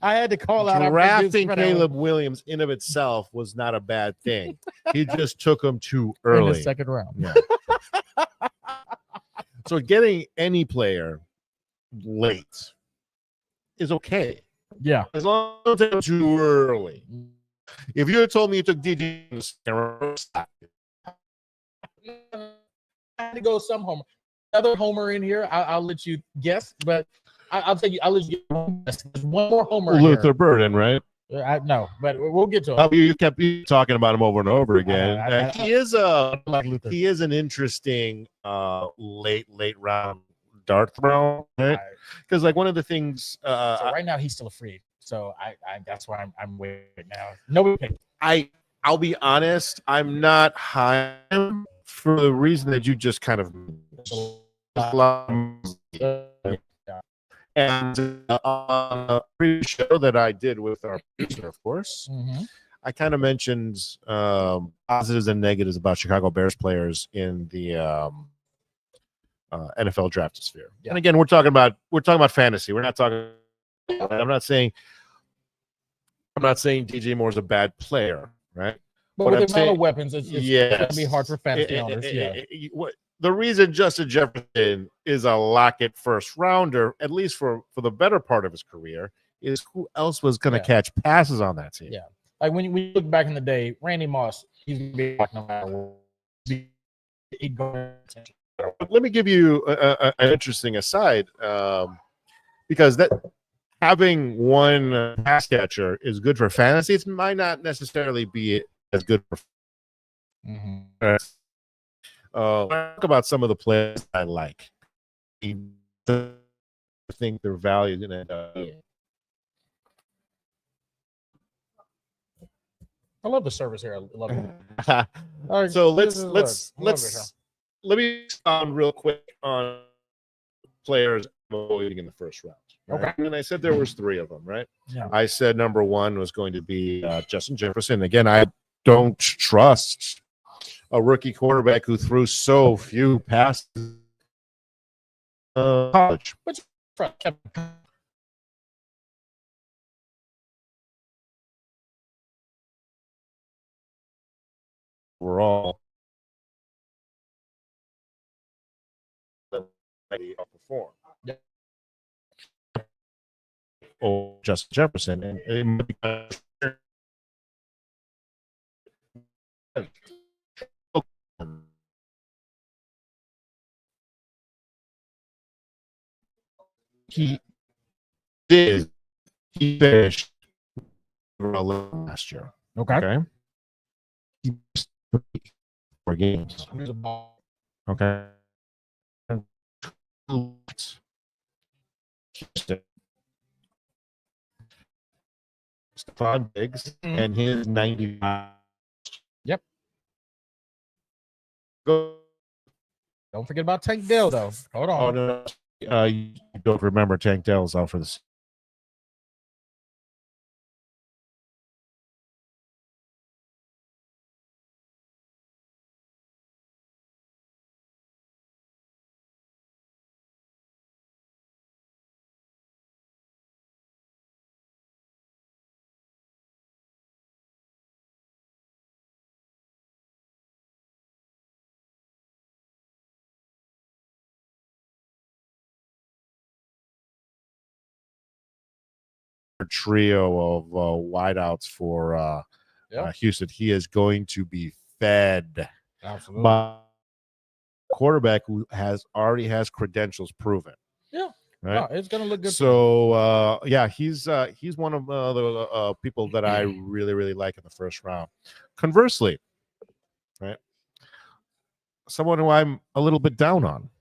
I had to call out drafting Caleb Williams in of itself was not a bad thing. He just took him too early in the 2nd round. Yeah. So getting any player late is okay. Yeah, as long as it's too early. If you had told me you took DJ, I had to go some homer. Another homer in here. I'll let you guess, but I'll tell you. I'll let you get one more homer. Luther here. Burden, right? No, but we'll get to it. You kept talking about him over and over again. He is an interesting late round dart throw, right? Because like one of the things. So right now he's still a free. So I that's why I'm waiting now. Nobody. I'll be honest. I'm not high for the reason that you just kind of. And on a pre-show that I did with our producer, of course, I kind of mentioned positives and negatives about Chicago Bears players in the NFL draft sphere. Yeah. And again, we're talking about fantasy. We're not talking. I'm not saying DJ Moore is a bad player, right? But with the amount of weapons, it's going to be hard for fantasy owners. The reason Justin Jefferson is a lock-it first rounder, at least for the better part of his career, is who else was going to catch passes on that team? Yeah, like when you look back in the day, Randy Moss, he's going to be like no matter what. Let me give you an interesting aside, because that having one pass catcher is good for fantasy. It might not necessarily be as good for. Talk about some of the players I like. I think their value is going to. I love the service here. I love it. Right, so let me sound real quick on players avoiding in the first round. Right? Okay. And I said there was 3 of them, right? Yeah. I said number 1 was going to be Justin Jefferson. Again, I don't trust a rookie quarterback who threw so few passes. College. Overall, outperform. Yeah. Oh, Justin Jefferson, and it might be he finished last year. Okay. He missed 4 games. Okay. Stephon Diggs and his 95. Yep. Go. Don't forget about Tank Dell, though. Hold on. Oh, no. You don't remember Tank Dell's out for the. Trio of wideouts for Houston. He is going to be fed. Absolutely. By quarterback who already has credentials proven. Yeah. Right. Oh, it's going to look good. So he's one of the people that I really, really like in the first round. Conversely, right, someone who I'm a little bit down on,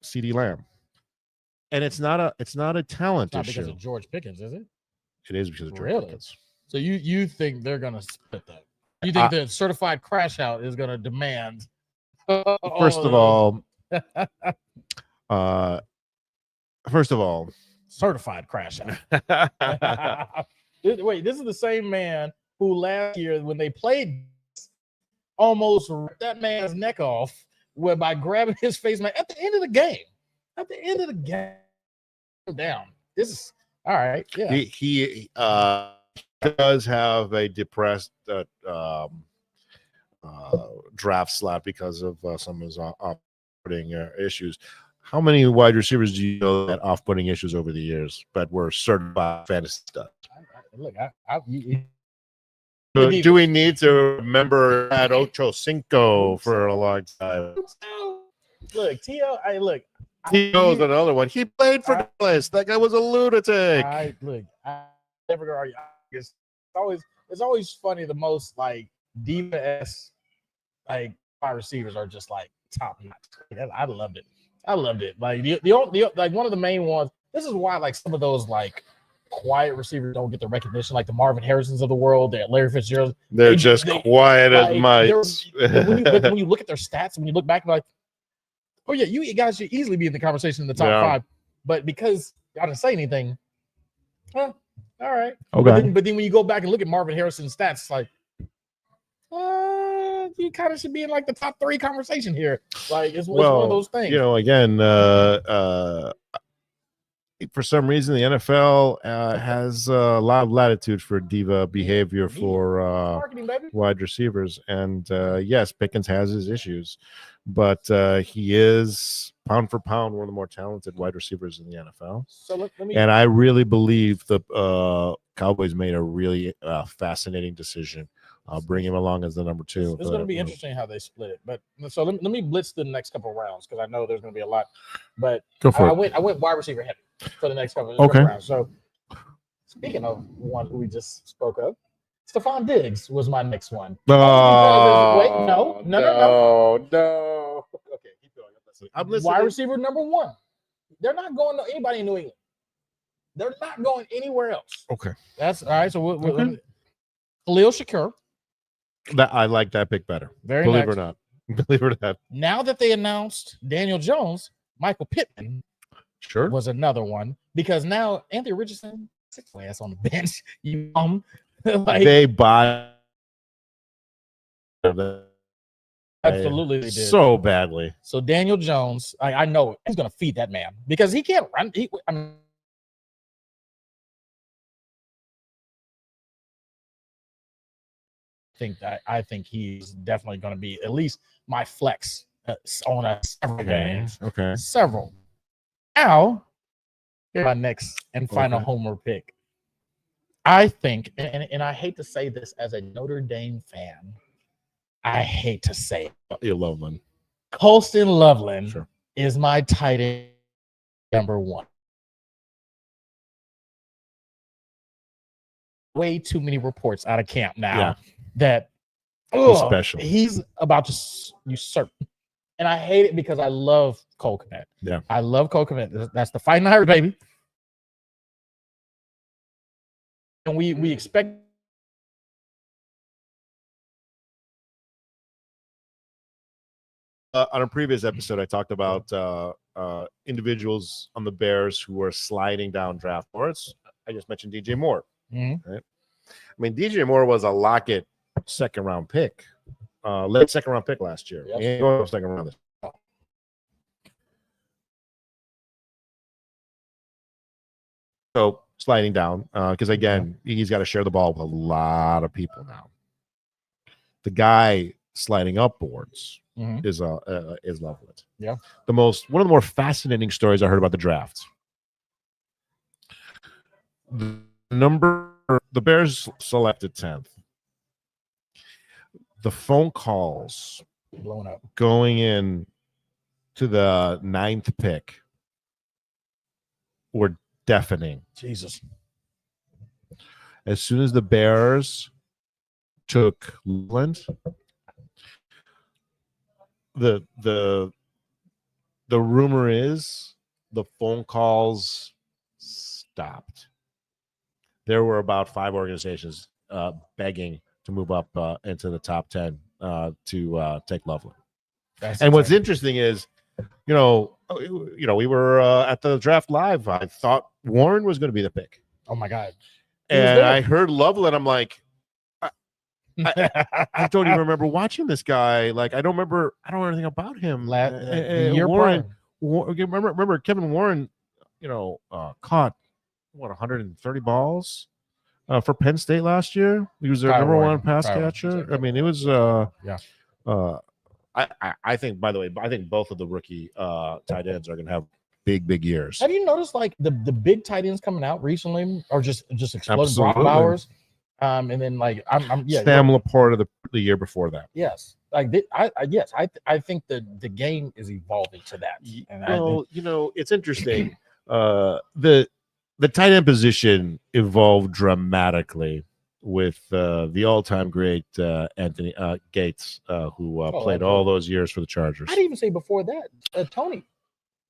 CeeDee Lamb. And it's not a talent issue. Because of George Pickens, is it? It is because of George Pickens. So you think they're gonna split that? You think the certified crash out is gonna demand? First of all, certified crash out. Wait, this is the same man who last year when they played almost ripped that man's neck off by grabbing his face mask at the end of the game. At the end of the game, down. This is all right. Yeah, he does have a depressed draft slot because of some of his off-putting issues. How many wide receivers do you know that off-putting issues over the years, but were certified fantasy stuff? Look, do we need to remember that Ocho Cinco for a long time? Look, He knows another one. He played for Dallas. That guy was a lunatic. I never go argue. It's always funny. The most like diva-esque like wide receivers are just like top notch. I loved it. Like the like one of the main ones. This is why like some of those like quiet receivers don't get the recognition, like the Marvin Harrisons of the world, the Larry Fitzgerald. They're just quiet as mice. When you look at their stats, when you look back, like, oh yeah, you guys should easily be in the conversation in the top 5. But because y'all didn't say anything, all right. Okay. But then when you go back and look at Marvin Harrison's stats, it's like, you kind of should be in like the top 3 conversation here. Like it's one of those things. You know, again, for some reason, the NFL has a lot of latitude for diva behavior for wide receivers. And yes, Pickens has his issues, but he is pound for pound one of the more talented wide receivers in the NFL. So and I really believe the Cowboys made a really fascinating decision. Bring him along as the number 2. It's going to be interesting how they split it. But so let me blitz the next couple of rounds because I know there's going to be a lot. But go for it. I went wide receiver heavy for the next couple of rounds. So speaking of one who we just spoke of, Stephon Diggs was my next one. No. Okay, keep going. I'm listening. Wide receiver number 1. They're not going to anybody in New England. They're not going anywhere else. Okay, that's all right. So Khalil Shakur. That I like that pick better. Believe it or not. Believe it or not. Now that they announced Daniel Jones, Michael Pittman was another one because now Anthony Richardson sits his ass on the bench. Like, they buy absolutely they did so badly. So Daniel Jones, I know he's going to feed that man because he can't run. I think he's definitely going to be at least my flex on several games. Okay. Several. Now, here's my next and final homer pick. I think, and I hate to say this as a Notre Dame fan, I hate to say it. You're Loveland. Colston Loveland is my tight end number 1. Way too many reports out of camp now that he's about to usurp. And I hate it because I love Cole Kmet. Yeah. I love Cole Kmet. That's the Fighting Irish, baby. And we expect on a previous episode, I talked about individuals on the Bears who were sliding down draft boards. I just mentioned DJ Moore. Mm-hmm. Right? I mean, DJ Moore was a Lockett second round pick, late second round pick last year. Yes. Second round this. So sliding down because again, he's got to share the ball with a lot of people now. The guy sliding up boards is Loveland. Yeah, one of the more fascinating stories I heard about the draft. The Bears selected 10th. The phone calls blown up going in to the 9th pick were deafening. Jesus. As soon as the Bears took Loveland, the rumor is the phone calls stopped. There were about 5 organizations begging to move up into the top 10 to take Loveland. And what's interesting is, we were at the draft live. I thought Warren was going to be the pick. Oh my God! And I heard Loveland. I'm like, I don't even remember watching this guy. Like, I don't know anything about him. Warren. Remember Kevin Warren? Caught 130 balls for Penn State last year. He was their number 1 pass catcher. I mean, it was I think, by the way, both of the rookie tight ends are going to have big years. Have you noticed like the big tight ends coming out recently are just exploding? Brock Bowers. And then like I'm Sam Laporta the year before that. Yes. Like I think the game is evolving to that. And well, it's interesting. The tight end position evolved dramatically with the all-time great Anthony Gates, who played all those years for the Chargers. I'd even say before that, Tony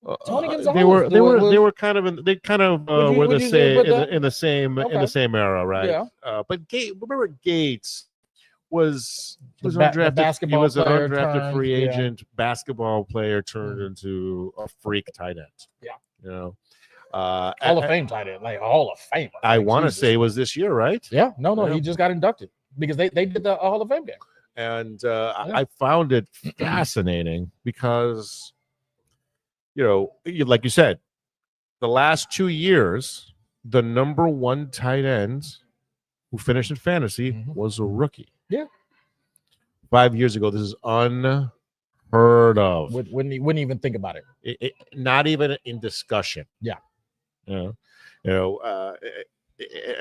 Gonzalez. They were kind of in the same era, right? Yeah. But remember Gates was undrafted. He was an undrafted free agent basketball player turned into a freak tight end. Yeah. Hall of Fame tight end, like Hall of Fame. I want to say it was this year, right? Yeah. No, he just got inducted because they did the Hall of Fame game. And I found it fascinating because, like you said, the last 2 years, the number one tight end who finished in fantasy was a rookie. Yeah. 5 years ago, this is unheard of. Wouldn't even think about it. Not even in discussion. Yeah.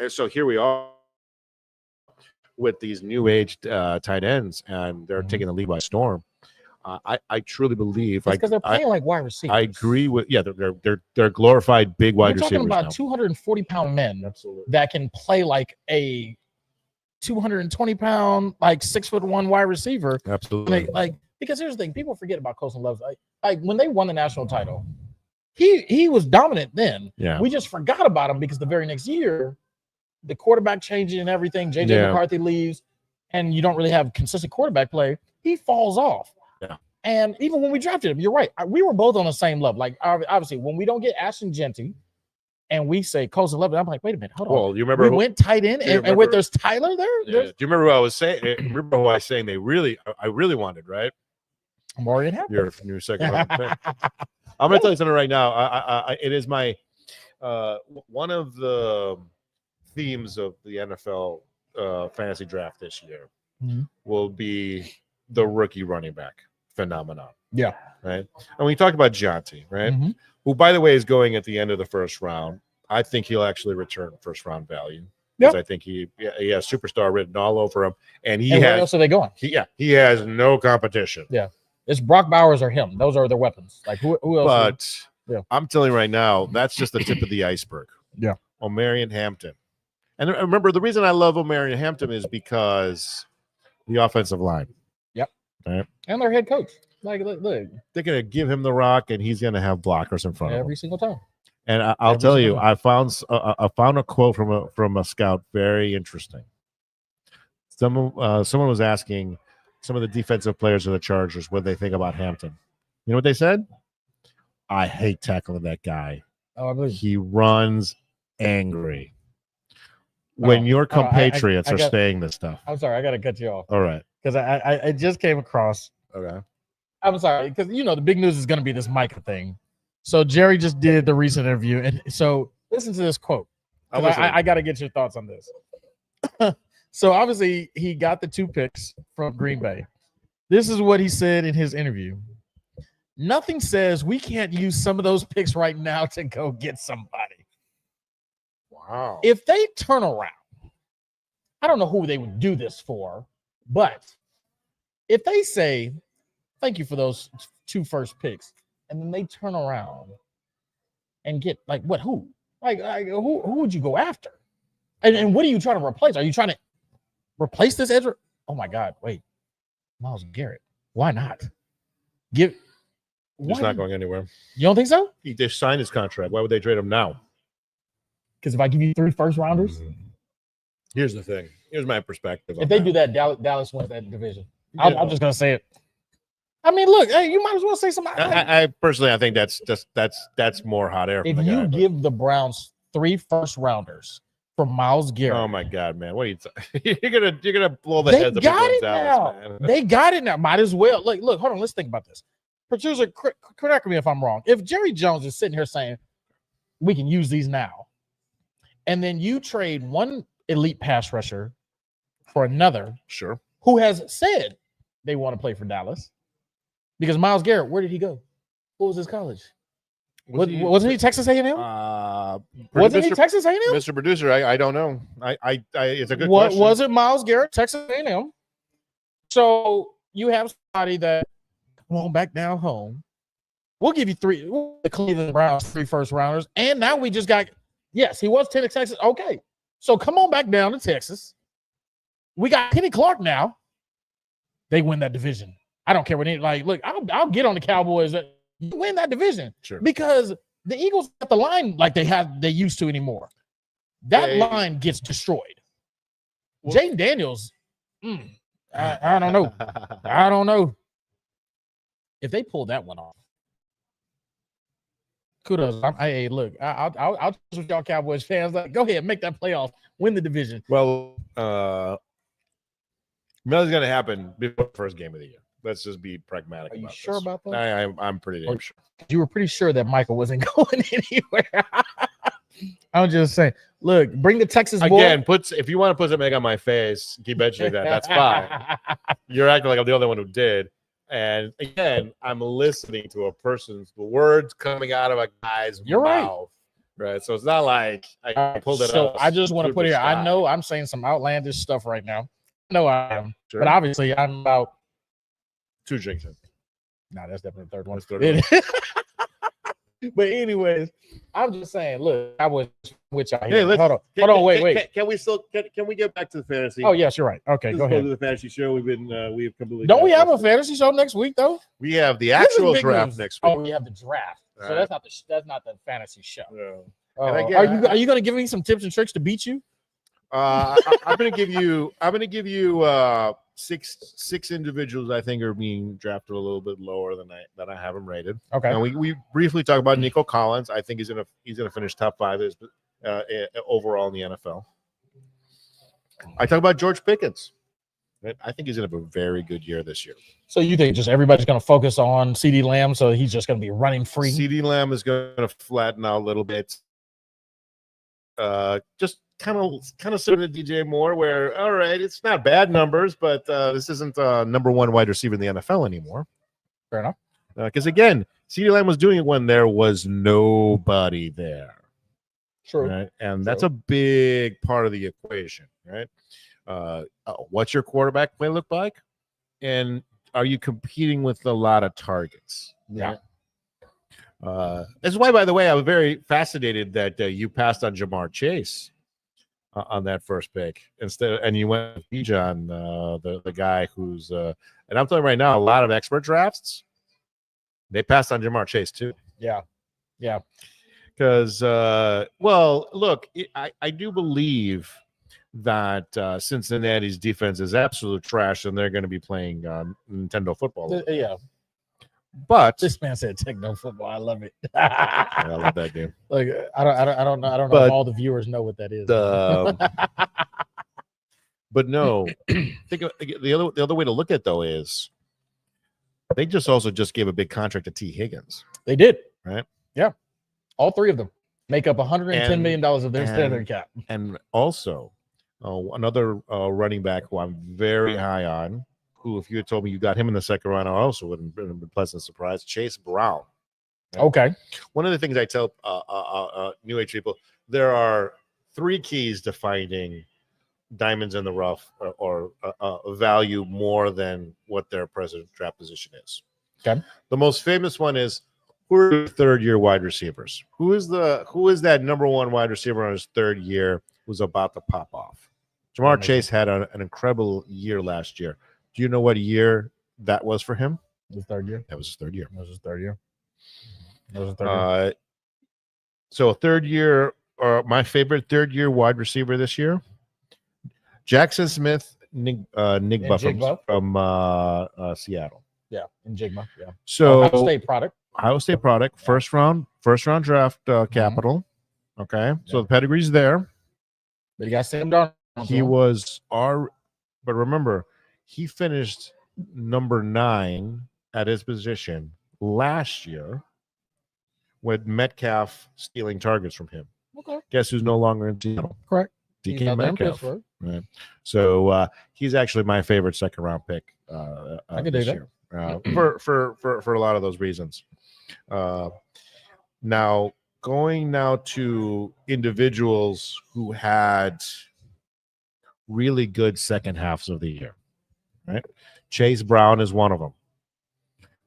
So here we are with these new age tight ends, and they're taking the league by storm. I truly believe because they're playing like wide receivers. I agree with they're glorified big wide receivers. We're talking about 240-pound men that can play like a 220-pound, like 6'1" wide receiver. Absolutely. Like because here's the thing, people forget about Colson Love. Like when they won the national title, he was dominant then. Yeah. We just forgot about him because the very next year, the quarterback changing and everything, JJ McCarthy leaves, and you don't really have consistent quarterback play. He falls off. Yeah. And even when we drafted him, you're right. We were both on the same level. Like obviously, when we don't get Ashton Jeanty, and we say Colson Love, I'm like, wait a minute, hold on. Well, you remember we went tight end, and wait, there's Tyler there. Yeah. Do you remember what I was saying? Remember who I was saying I really wanted, right? Maureen Hampton. Your new second round pick. I'm going to tell you something right now. It is my one of the themes of the NFL fantasy draft this year will be the rookie running back phenomenon. Yeah. Right. And we talked about Gianti, right? Who, by the way, is going at the end of the first round. I think he'll actually return first round value. Because I think he has superstar written all over him. And where else are they going? He has no competition. Yeah. It's Brock Bowers or him. Those are their weapons. Like who else? But I'm telling you right now, that's just the tip of the iceberg. Yeah. Omarion Hampton. And remember, the reason I love Omarion Hampton is because the offensive line. Yep. Right? And their head coach. Like, look. They're going to give him the rock, and he's going to have blockers in front of him every single time. And I'll tell you, I found a quote from a scout very interesting. Someone was asking some of the defensive players of the Chargers what they think about Hampton. You know what they said? I hate tackling that guy. Oh, I believe he runs angry. When your compatriots are saying this stuff. I'm sorry, I got to cut you off. All right. Because I just came across. Okay. I'm sorry, because the big news is going to be this Micah thing. So Jerry just did the recent interview, and so listen to this quote. I got to get your thoughts on this. So obviously he got the 2 picks from Green Bay. This is what he said in his interview. Nothing says we can't use some of those picks right now to go get somebody. Wow. If they turn around, I don't know who they would do this for, but if they say, thank you for those 2 first picks, and then they turn around and get who? Who would you go after? And what are you trying to replace? Are you trying to replace this edge? Oh my God! Wait, Myles Garrett. Why not? He's not going anywhere. You don't think so? He just signed his contract. Why would they trade him now? Because if I give you 3 first rounders, here's the thing. Here's my perspective. If they do that, Dallas wins that division. I'm just gonna say it. I mean, look, hey, you might as well say something. I personally, I think that's more hot air. If you give the Browns 3 first rounders for Myles Garrett, oh my God, man, what are you? You're gonna blow the heads of people in Dallas, man. They got it now. Might as well. Look, hold on. Let's think about this. Producer, correct me if I'm wrong. If Jerry Jones is sitting here saying we can use these now, and then you trade one elite pass rusher for another, sure, who has said they want to play for Dallas. Because Myles Garrett, where did he go? What was his college? Wasn't he Texas A&M? Wasn't he Texas A&M? Mr. Producer, I don't know. I it's a good question. Was it Myles Garrett, Texas A&M? So you have somebody that come on back down home. We'll give you the Cleveland Browns 3 first rounders, and now we just got he was Texas. Okay, so come on back down to Texas. We got Kenny Clark now. They win that division. I don't care what look. I'll get on the Cowboys. You win that division, sure, because the Eagles got the line like they used to anymore. That line gets destroyed. Well, Jaden Daniels, I don't know. I don't know if they pull that one off. Kudos. Hey, look, I'll with y'all Cowboys fans. Like, go ahead, make that playoff, win the division. Well, nothing's gonna happen before the first game of the year. Let's just be pragmatic. Are you sure about that? I'm pretty damn sure. You were pretty sure that Michael wasn't going anywhere. I'm just saying. Look, bring the Texas boy. Again. If you want to put something on my face, keep mentioning that. That's fine. You're acting like I'm the only one who did. And again, I'm listening to a person's words coming out of a guy's mouth. Right. So it's not like I pulled it out. So I just want to put here. I know I'm saying some outlandish stuff right now. No, I am. Sure. But obviously, I'm about 2 drinks in. No, that's definitely the third one. But anyways, I'm just saying, look, I was with y'all here. Hey, hold on, wait. Can we get back to the fantasy? Oh, yes, you're right. Okay, go ahead. To the fantasy show. We've completely. Don't we have a fantasy show next week though? We have the actual draft next week. Oh, we have the draft. So that's not the fantasy show. No. Again, are you going to give me some tips and tricks to beat you? I'm going to give you six individuals I think are being drafted a little bit lower than I have them rated. Okay. And we briefly talked about Nico Collins. I think he's gonna finish top 5 overall in the NFL. I talk about George Pickens. I think he's gonna have a very good year this year. So you think just everybody's gonna focus on CeeDee Lamb, so he's just gonna be running free? CeeDee Lamb is gonna flatten out a little bit. Just kind of similar to DJ Moore, where all right, it's not bad numbers, but this isn't number 1 wide receiver in the NFL anymore. Fair enough. Because again, CeeDee Lamb was doing it when there was nobody there. True. Right? And that's a big part of the equation, right? What's your quarterback play look like? And are you competing with a lot of targets? Yeah. That's why, by the way, I was very fascinated that you passed on Jamar Chase on that first pick and you went with Bijan, the guy who's and I'm telling you right now, a lot of expert drafts they passed on Jamar Chase too. Yeah. Because well, look, I do believe that Cincinnati's defense is absolute trash, and they're going to be playing Nintendo football. Yeah. But this man said techno football. I love it. I love that game. Like I don't know if all the viewers know what that is. But no, think of, the other way to look at it, though, is they also gave a big contract to T. Higgins. They did, right? Yeah, all 3 of them make up $110 million of their salary cap. And also another running back who I'm very high on. Who, if you had told me you got him in the second round, I also would have been a pleasant surprise. Chase Brown. Right? Okay. One of the things I tell new age people, there are 3 keys to finding diamonds in the rough or value more than what their present draft position is. Okay. The most famous one is, who are your 3rd-year wide receivers? Who is that number 1 wide receiver on his 3rd year who's about to pop off? Jamar Chase had an incredible year last year. Do you know what year that was for him? His 3rd year. That was his 3rd year. So 3rd year, my favorite 3rd-year wide receiver this year, Jackson Smith, Nick Buffum from Seattle. Yeah, in Jigma. Yeah. So Ohio State product. First round draft capital. Okay, yeah. So the pedigree's there. But you got Sam Darnold. He was but remember, he finished number 9 at his position last year with Metcalf stealing targets from him. Okay. Guess who's no longer in Seattle? Correct. DK Metcalf. Right. So he's actually my favorite 2nd round pick. I could do that. For a lot of those reasons. Now, going now to individuals who had really good second halves of the year, right? Chase Brown is one of them.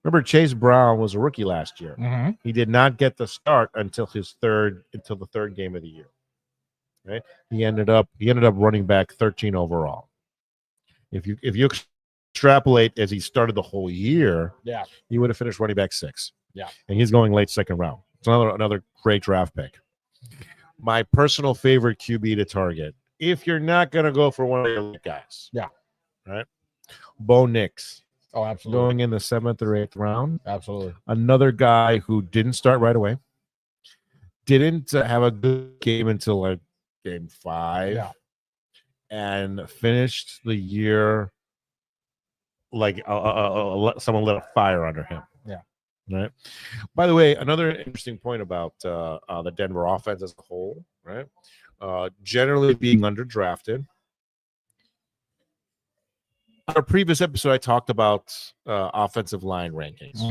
Remember, Chase Brown was a rookie last year. Mm-hmm. He did not get the start until the third game of the year. Right? He ended up running back 13 overall. If you extrapolate as he started the whole year, yeah, he would have finished running back 6. Yeah. And he's going late second round. It's another great draft pick. My personal favorite QB to target, if you're not going to go for one of the elite guys. Yeah. Right? Bo Nix. Oh, absolutely. Going in the 7th or 8th round. Absolutely. Another guy who didn't start right away. Didn't have a good game until like game 5. Yeah. And finished the year like someone lit a fire under him. Yeah. Right. By the way, another interesting point about the Denver offense as a whole, right? Generally being underdrafted. On a previous episode, I talked about offensive line rankings,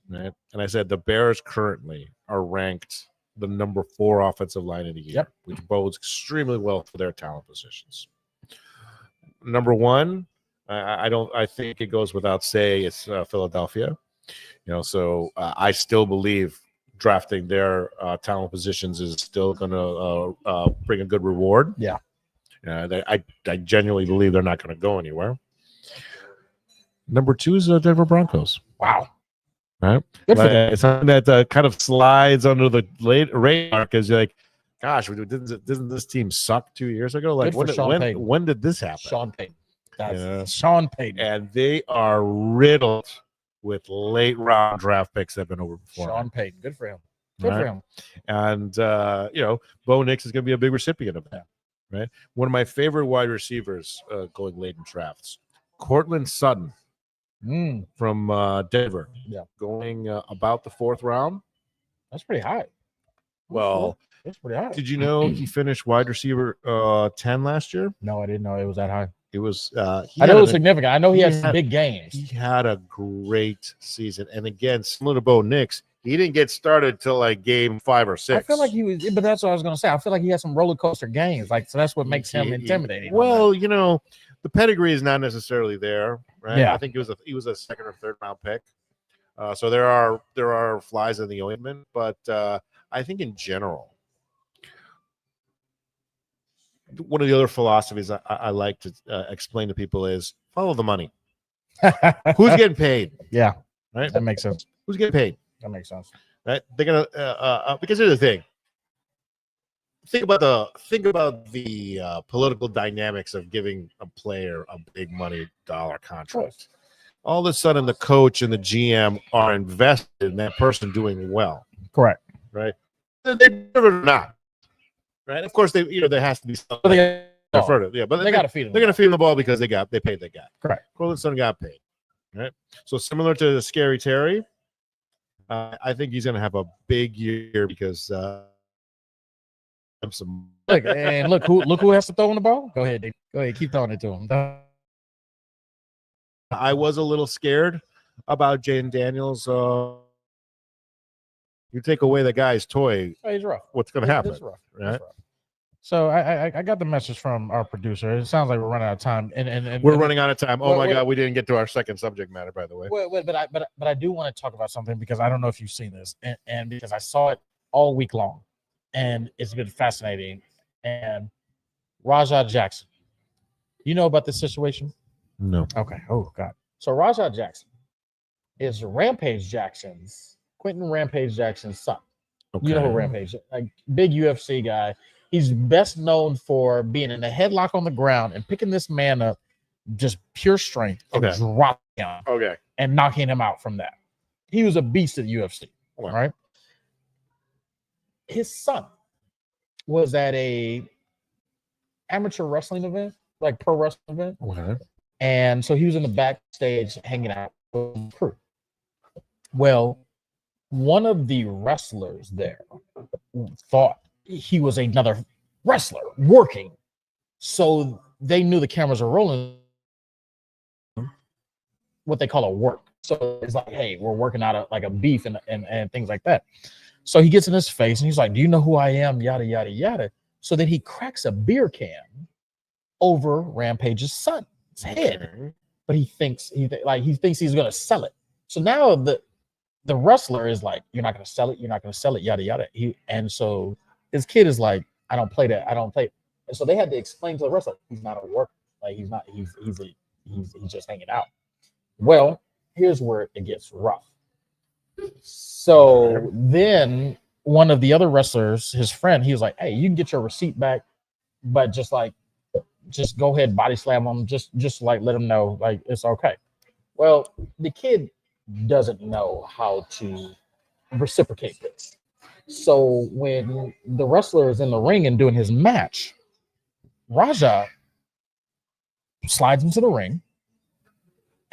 right? And I said the Bears currently are ranked the number 4 offensive line of the year, which bodes extremely well for their talent positions. Number 1, I think it goes without saying, it's Philadelphia. So I still believe drafting their talent positions is still going to bring a good reward. Yeah. I genuinely believe they're not going to go anywhere. Number 2 is the Denver Broncos. Wow. Right? It's something that kind of slides under the radar because you're like, gosh, didn't this team suck 2 years ago? Like, when did this happen? Sean Payton. That's Sean Payton. And they are riddled with late round draft picks that have been overperforming. Sean Payton. Good for him. Good for him. And, Bo Nix is going to be a big recipient of that. Right? One of my favorite wide receivers going late in drafts, Cortland Sutton. From Denver, going about the 4th round. That's pretty high. Well, that's pretty high. Did you know he finished wide receiver 10 last year? No, I didn't know it was that high. It was. I know it was significant. I know he had some big games. He had a great season, and again, similar to Bo Nix, he didn't get started till like game 5 or 6. I feel like he was, but that's what I was going to say. I feel like he had some roller coaster games, so that's what makes him intimidating. Well, the pedigree is not necessarily there, right? Yeah. I think he was a 2nd or 3rd round pick. So there are flies in the ointment, but I think in general, one of the other philosophies I like to explain to people is follow the money. Who's getting paid? Yeah, right. That makes sense. Who's getting paid? That makes sense. Right. They're gonna because here's the thing. Think about the political dynamics of giving a player a big money dollar contract. All of a sudden, the coach and the GM are invested in that person doing well. Correct. Right. They deserve it or not. Right. Of course, there has to be something. But they got to feed him. They're going to feed him the ball because they paid that guy. Correct. Cortland Sutton got paid. Right. So similar to Scary Terry, I think he's going to have a big year because. Look who has to throw in the ball. Go ahead, Dave. Go ahead, keep throwing it to him. I was a little scared about Jaden Daniels. You take away the guy's toy, he's rough. What's going to happen? It's rough. Right? It's rough. So I got the message from our producer. It sounds like we're running out of time, and we're running out of time. Oh my God, we didn't get to our second subject matter, by the way. But I do want to talk about something because I don't know if you've seen this, and because I saw it all week long. And it's been fascinating. And Rajah Jackson, you know about this situation? No. Okay. Oh, God. So Rajah Jackson is Quentin Rampage Jackson's son. Okay. You know who Rampage, like big UFC guy. He's best known for being in a headlock on the ground and picking this man up, just pure strength, and dropping him. Okay. And knocking him out from that. He was a beast at UFC. Okay. Right? His son was at a amateur wrestling event, like pro wrestling event. Okay. And so he was in the backstage hanging out with the crew. Well, one of the wrestlers there thought he was another wrestler working. So they knew the cameras were rolling, what they call a work. So it's like, hey, we're working out like a beef and things like that. So he gets in his face and he's like, "Do you know who I am?" Yada yada yada. So then he cracks a beer can over Rampage's son's head, but he thinks he's gonna sell it. So now the wrestler is like, "You're not gonna sell it. You're not gonna sell it." Yada yada. And so his kid is like, "I don't play that. I don't play." And so they had to explain to the wrestler, he's not a worker. Like he's not. He's just hanging out. Well, here's where it gets rough. So then one of the other wrestlers, his friend, he was like, "Hey, you can get your receipt back, but just go ahead, body slam him. Just like let him know like it's okay." Well, the kid doesn't know how to reciprocate this. So when the wrestler is in the ring and doing his match, Raja slides into the ring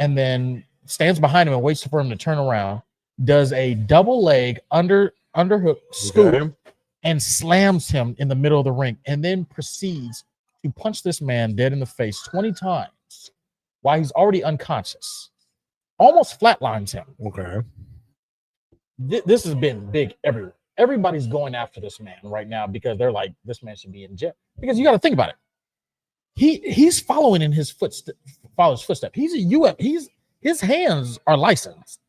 and then stands behind him and waits for him to turn around, does a double leg underhook scoop and slams him in the middle of the ring, and then proceeds to punch this man dead in the face 20 times while he's already unconscious. Almost flatlines him. Okay. This has been big everywhere. Everybody's going after this man right now because they're like, this man should be in jail. Because you got to think about it. He's following in his footsteps. He's a UF. His hands are licensed,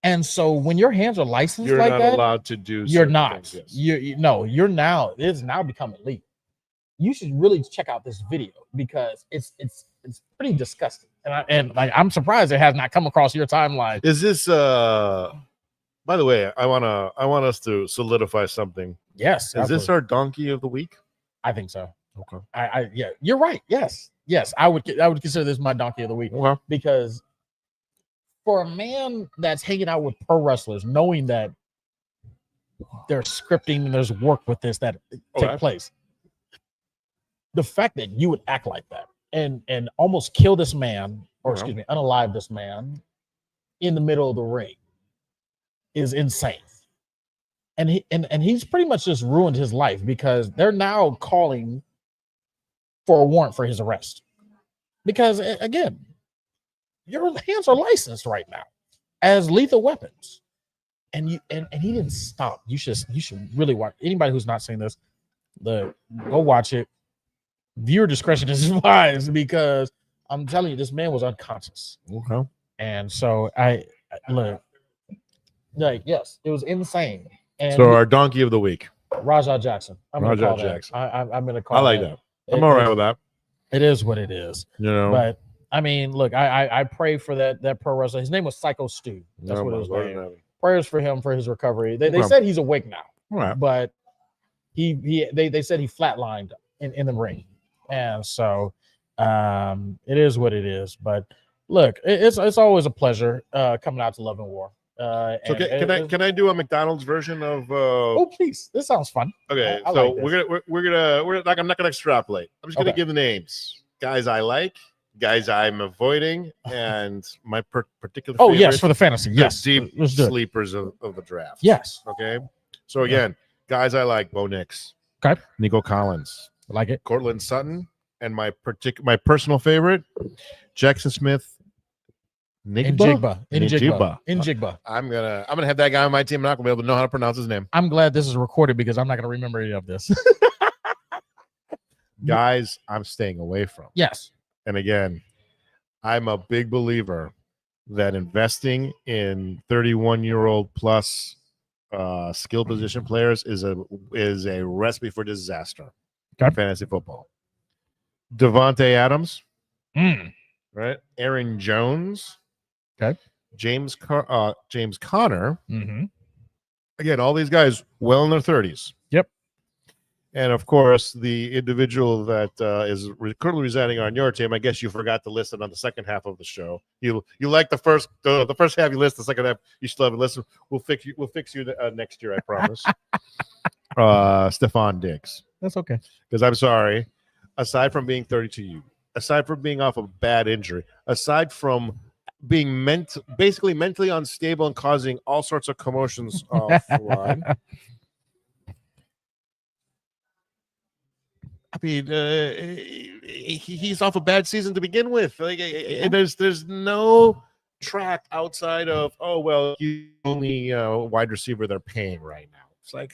and so when your hands are licensed, you're like not that, allowed to do. You're not. Things, yes. You're now. It's now becoming legal. You should really check out this video because it's pretty disgusting, and I'm surprised it has not come across your timeline. Is this by the way, I want us to solidify something. Yes. Is absolutely. This our donkey of the week? I think so. Okay. Yeah, you're right. Yes. I would consider this my donkey of the week. Okay. Because for a man that's hanging out with pro wrestlers, knowing that there's scripting and there's work with this that take place, the fact that you would act like that and almost kill this man, or excuse me, unalive this man in the middle of the ring is insane. And he's pretty much just ruined his life because they're now calling for a warrant for his arrest. Because again, your hands are licensed right now as lethal weapons. And he didn't stop. You should really watch. Anybody who's not seen this, go watch it. Viewer discretion is advised because I'm telling you, this man was unconscious. Okay. And so I look, like, yes, it was insane. And so our donkey of the week, Raja Jackson. I'm going to call Jackson. that. I'm going to call. I like that. I'm all right with that. It is what it is. You know. But I mean, look, I pray for that pro wrestler. His name was Psycho Stu. That's what it was named. Prayers for him for his recovery. They said he's awake now. Right. But they said he flatlined in the ring. And so it is what it is. But look, it's always a pleasure coming out to Love and War. So can I do a McDonald's version of? Oh, please! This sounds fun. Okay, I so like we're like I'm not gonna extrapolate. I'm just gonna give the names. Guys I like, guys I'm avoiding, and my particular. Oh yes, for the fantasy. Yes, deep sleepers of the draft. Yes. Okay. So again, guys I like: Bo Nix, okay, Nico Collins, I like it, Cortland Sutton, and my personal favorite, Jackson Smith. Njigba. I'm gonna have that guy on my team. I'm not gonna be able to know how to pronounce his name. I'm glad this is recorded because I'm not gonna remember any of this. Guys, I'm staying away from. Yes. And again, I'm a big believer that investing in 31-year-old plus skill position players is a recipe for disaster in fantasy football. Devontae Adams, right? Aaron Jones. Okay. James Conner. Mm-hmm. Again, all these guys well in their 30s. Yep. And of course, the individual that is currently residing on your team, I guess you forgot to list it on the second half of the show. You like the first half, you list the second half. You still haven't listened. We'll fix you next year, I promise. Stephon Diggs. That's okay. Because I'm sorry. Aside from being 32, aside from being off a bad injury, aside from being basically mentally unstable and causing all sorts of commotions offline. I mean, he's off a bad season to begin with. Like, there's no track outside of he's the only wide receiver they're paying right now. It's like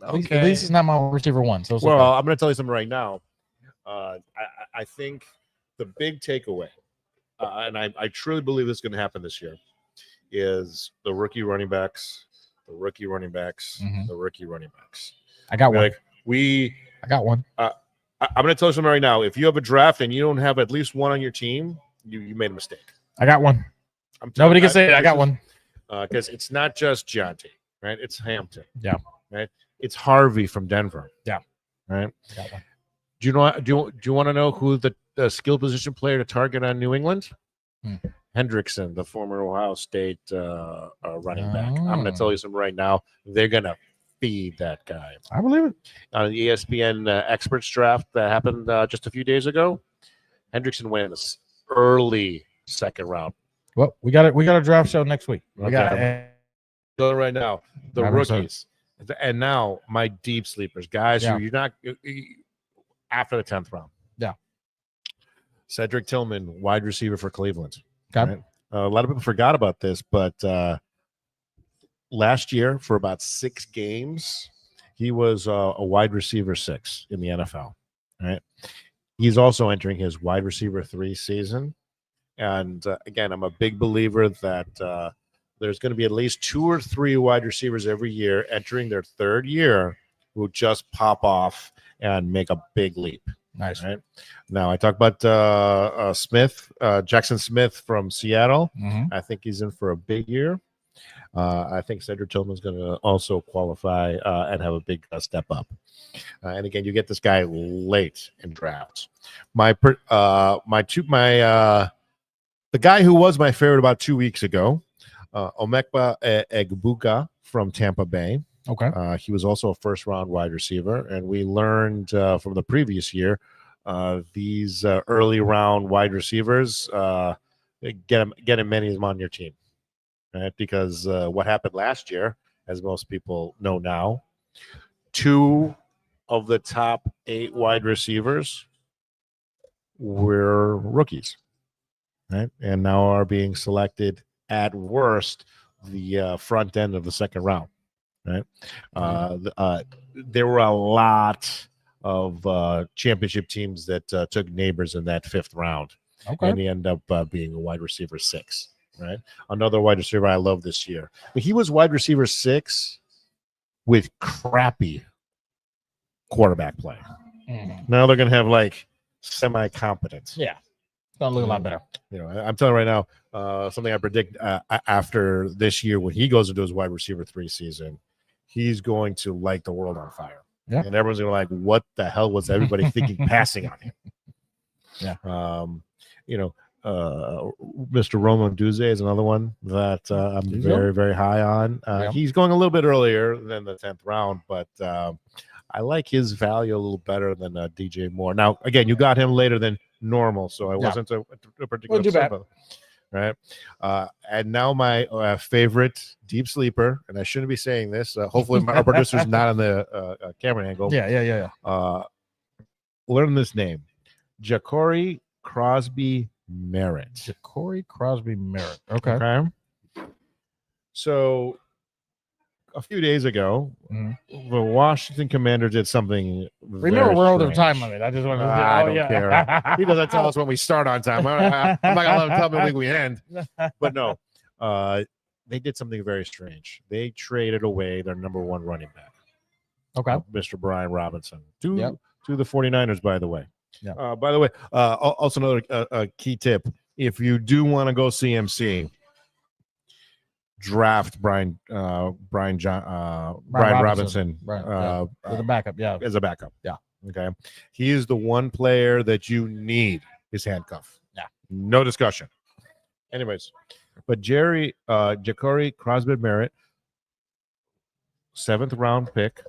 okay. At least it's not my receiver one. So well, okay. I'm going to tell you something right now. I think the big takeaway, and I truly believe this is going to happen this year, is the rookie running backs, the rookie running backs, the rookie running backs. I got one. I got one. I'm going to tell you something right now. If you have a draft and you don't have at least one on your team, you made a mistake. I got one. Nobody can say it. I got one. Because it's not just Gianti, right? It's Hampton. Yeah. Right. It's Harvey from Denver. Yeah. Right. I got one. Do you want to know who the skill position player to target on New England? Hendrickson, the former Ohio State running back. I'm going to tell you something right now. They're going to feed that guy. I believe it. On the ESPN experts draft that happened just a few days ago, Hendrickson went in early second round. Well, we got a draft show next week. We got right now the rookies, and now my deep sleepers, guys who you're not after the 10th round. Yeah, Cedric Tillman, wide receiver for Cleveland. Right? A lot of people forgot about this, but last year for about 6 games, he was a wide receiver 6 in the NFL. Right, he's also entering his wide receiver 3 season. And again, I'm a big believer that there's going to be at least 2 or 3 wide receivers every year entering their 3rd year who just pop off and make a big leap. Nice. Right? Now, I talk about Smith, Jackson Smith from Seattle. I think he's in for a big year. I think Cedric Tillman's going to also qualify and have a big step up. And again, you get this guy late in drafts. The guy who was my favorite about 2 weeks ago, Omekpa Egbuka from Tampa Bay. Okay. He was also a first-round wide receiver, and we learned from the previous year these early-round wide receivers get many of them on your team, right? Because what happened last year, as most people know now, 2 of the top 8 wide receivers were rookies. Right, and now are being selected at worst the front end of the 2nd round. Right, there were a lot of championship teams that took Neighbors in that 5th round, and he ended up being a wide receiver 6. Right, another wide receiver I love this year. But he was wide receiver 6 with crappy quarterback play. Now they're going to have like semi-competent. Yeah. Gonna look a lot better. You know, I'm telling you right now, something I predict after this year when he goes into his wide receiver 3 season, he's going to light the world on fire. Yeah. And everyone's gonna like, what the hell was everybody thinking passing on him? Yeah. Mr. Roman Duze is another one that I'm very, very high on. He's going a little bit earlier than the 10th round, but I like his value a little better than DJ Moore. Now, again, you got him later than normal, so I wasn't a particular upset, right? And now my favorite deep sleeper, and I shouldn't be saying this. Hopefully, our producer's not on the camera angle. Yeah. Learn this name, Ja'Cory Crosby Merritt. Ja'Cory Crosby Merritt. Okay. So a few days ago, the Washington Commanders did something. Remember, we're over time limit. I just want to. I don't care. He doesn't tell us when we start on time. I'm not gonna let him tell me when we end. But no, they did something very strange. They traded away their number 1 running back. Okay, Mr. Brian Robinson to the 49ers. By the way, also another key tip: if you do want to go CMC, draft Brian Robinson as a backup. Yeah, as a backup. Yeah. Okay. He is the one player that you need his handcuff. Yeah. No discussion. Anyways, but Ja'Cory Crosby Merritt, 7th round pick,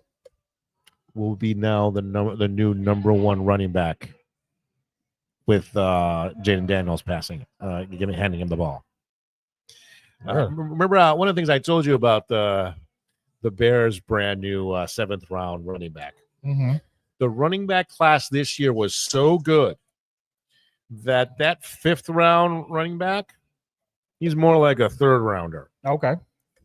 will be now the new number 1 running back with Jaden Daniels handing him the ball. Remember one of the things I told you about the Bears' brand new 7th round running back. The running back class this year was so good that 5th round running back he's more like a third rounder. Okay.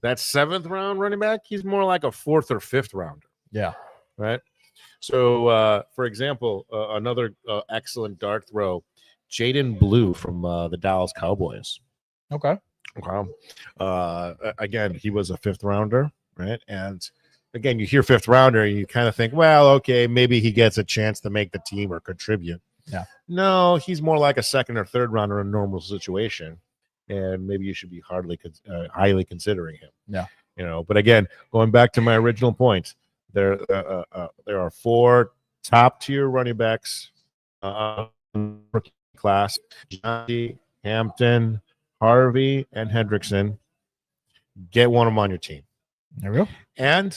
That 7th round running back, he's more like a 4th or 5th rounder. Yeah. Right. So, for example, another excellent dart throw, Jaden Blue from the Dallas Cowboys. Okay. Again, he was a 5th rounder, right? And again, you hear 5th rounder, and you kind of think, well, okay, maybe he gets a chance to make the team or contribute. Yeah. No, he's more like a 2nd or 3rd rounder in a normal situation, and maybe you should be highly considering him. Yeah. But again, going back to my original point, there are 4 top-tier running backs class: Johnny, Hampton, Harvey, and Hendrickson. Get one of them on your team. There we go. And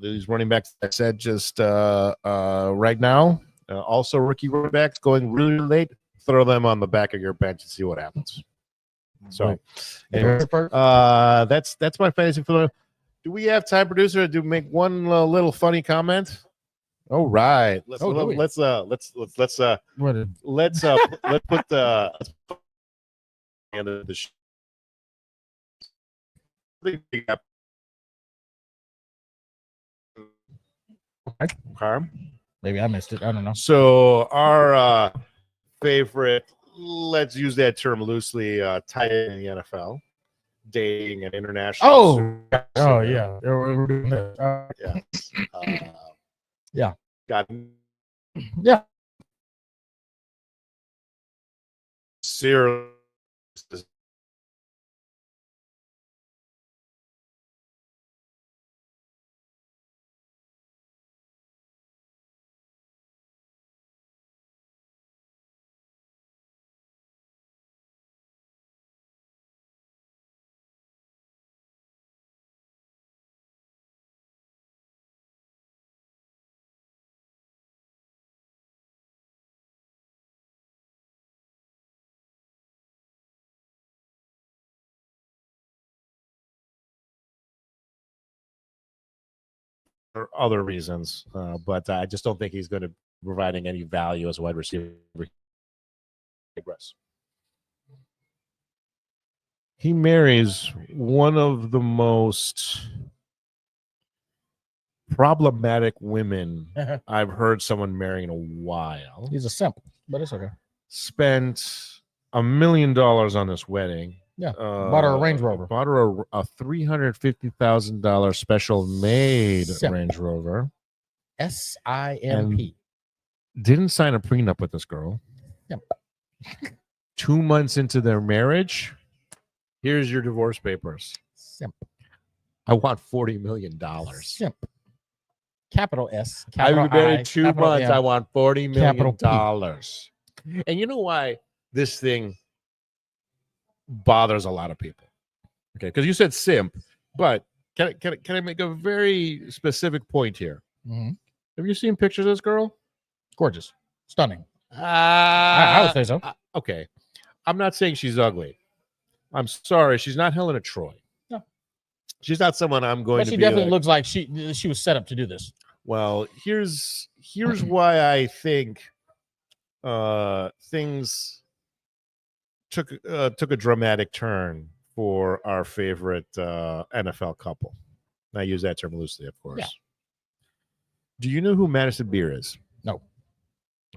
these running backs I said just right now, also rookie running backs going really late. Throw them on the back of your bench and see what happens. So, anyways, that's my fantasy football. Do we have time, producer, to make one little funny comment? All right, let's put the end of the show. Maybe I missed it. I don't know. So our favorite, let's use that term loosely, tight end in the NFL, dating an international. Yeah. We're doing that. Yeah. Got Yeah. serious. For other reasons, but I just don't think he's going to be providing any value as a wide receiver. He marries one of the most problematic women I've heard someone marry in a while. He's a simp, but it's okay. Spent $1 million on this wedding. Yeah, bought her a Range Rover. Bought her a $350,000 special made Simp. Range Rover. SIMP. Didn't sign a prenup with this girl. Yep. 2 months into their marriage, here's your divorce papers. Simp. I want $40 million. Simp. Capital S. I've been married 2 months. M, I want $40 million. capital And you know why this thing bothers a lot of people? Okay, because you said simp, but can I make a very specific point here? Mm-hmm. Have you seen pictures of this girl? Gorgeous, stunning. I would say so. Okay, I'm not saying she's ugly. I'm sorry, she's not Helena Troy. No, she's not someone I'm going but to. She be definitely like, looks like she was set up to do this. Well, here's why I think things took a dramatic turn for our favorite NFL couple. I use that term loosely, of course. Yeah. Do you know who Madison Beer is? No.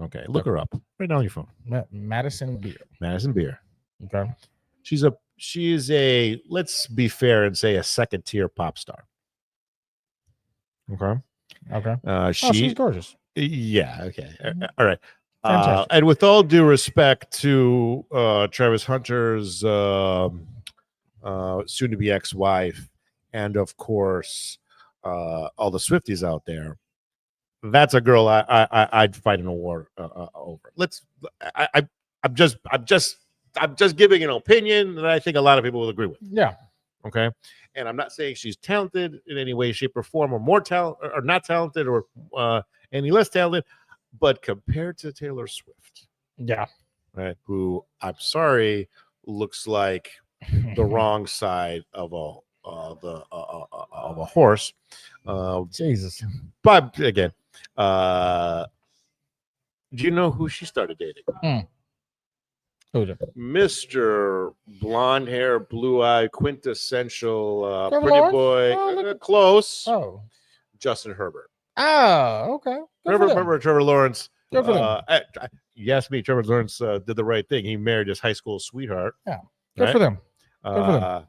Okay, look her up right now on your phone. Madison Beer. Madison Beer. Okay. She is a, let's be fair and say, a second tier pop star. Okay. She's gorgeous. Yeah. Okay. All right. Fantastic. And with all due respect to Travis Hunter's soon-to-be ex-wife, and of course all the Swifties out there, that's a girl I'd fight an award over. I'm just giving an opinion that I think a lot of people will agree with. Yeah. Okay. And I'm not saying she's talented in any way, shape, or form, or more talent, or not talented, or any less talented. But compared to Taylor Swift, yeah, right, who I'm sorry looks like the wrong side of a horse. Jesus. But again, do you know who she started dating? Who's it? Mr. Blonde hair, blue eye, quintessential Trevor pretty Lawrence? boy. Oh, look at- Close. Oh. Justin Herbert. Oh, okay. Good for them. Remember Trevor Lawrence? Good for them. You asked me, Trevor Lawrence did the right thing. He married his high school sweetheart. Yeah. Good for them. Good for them.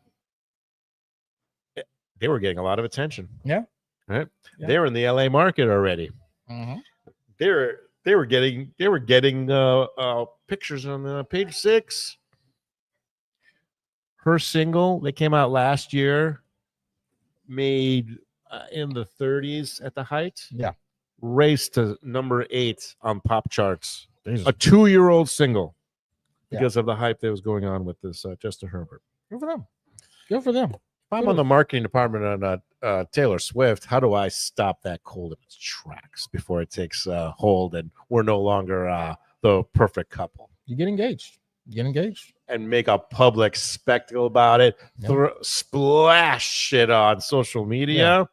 They were getting a lot of attention. Yeah. Right. Yeah. They're in the LA market already. Mm-hmm. They were getting pictures on page 6. Her single that came out last year made in the 30s at the height. Yeah. Raced to number 8 on pop charts. Jesus. A 2-year-old single Yeah. because of the hype that was going on with this Justin Herbert. Good for them. Good for them. If I'm on the marketing department on Taylor Swift, how do I stop that cold in its tracks before it takes hold and we're no longer the perfect couple? You get engaged. And make a public spectacle about it. Yeah. Splash shit on social media. Yeah.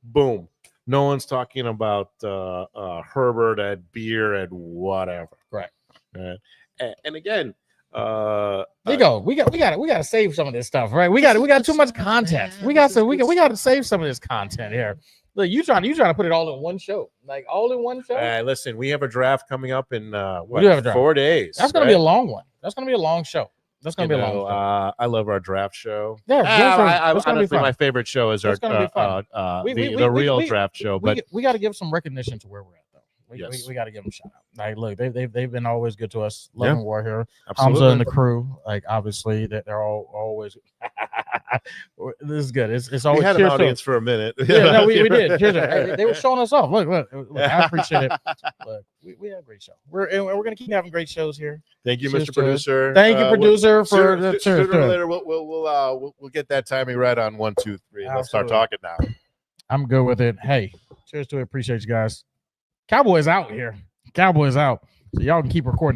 Boom. No one's talking about Herbert and beer and whatever. Right. And again, We gotta save some of this stuff, right? We got too much content. We got to save some of this content here. Look, you trying to put it all in one show, like all in one show. Listen, we have a draft coming up in We do have a draft. 4 days. That's gonna be a long one. That's gonna be a long show. That's gonna be a long show. I love our draft show. Yeah, honestly, my favorite show is our the real draft show. But we got to give some recognition to where we're at, though. Yes. We got to give them a shout out. Like, look, they've been always good to us. Love and War here, absolutely. Hamza and the crew. Like, obviously, that they're all always. This is good. It's always. We had an audience for a minute. Yeah, no, we did. Hey, they were showing us off. Look, I appreciate it. Look, we had a great show. We're gonna keep having great shows here. Thank you, Cheers Mr. Producer. Thank you, producer, for the sooner or later. We'll get that timing right on 1, 2, 3. Let's start talking now. I'm good with it. Hey, cheers to it. Appreciate you guys. Cowboys out here. Cowboys out. So y'all can keep recording.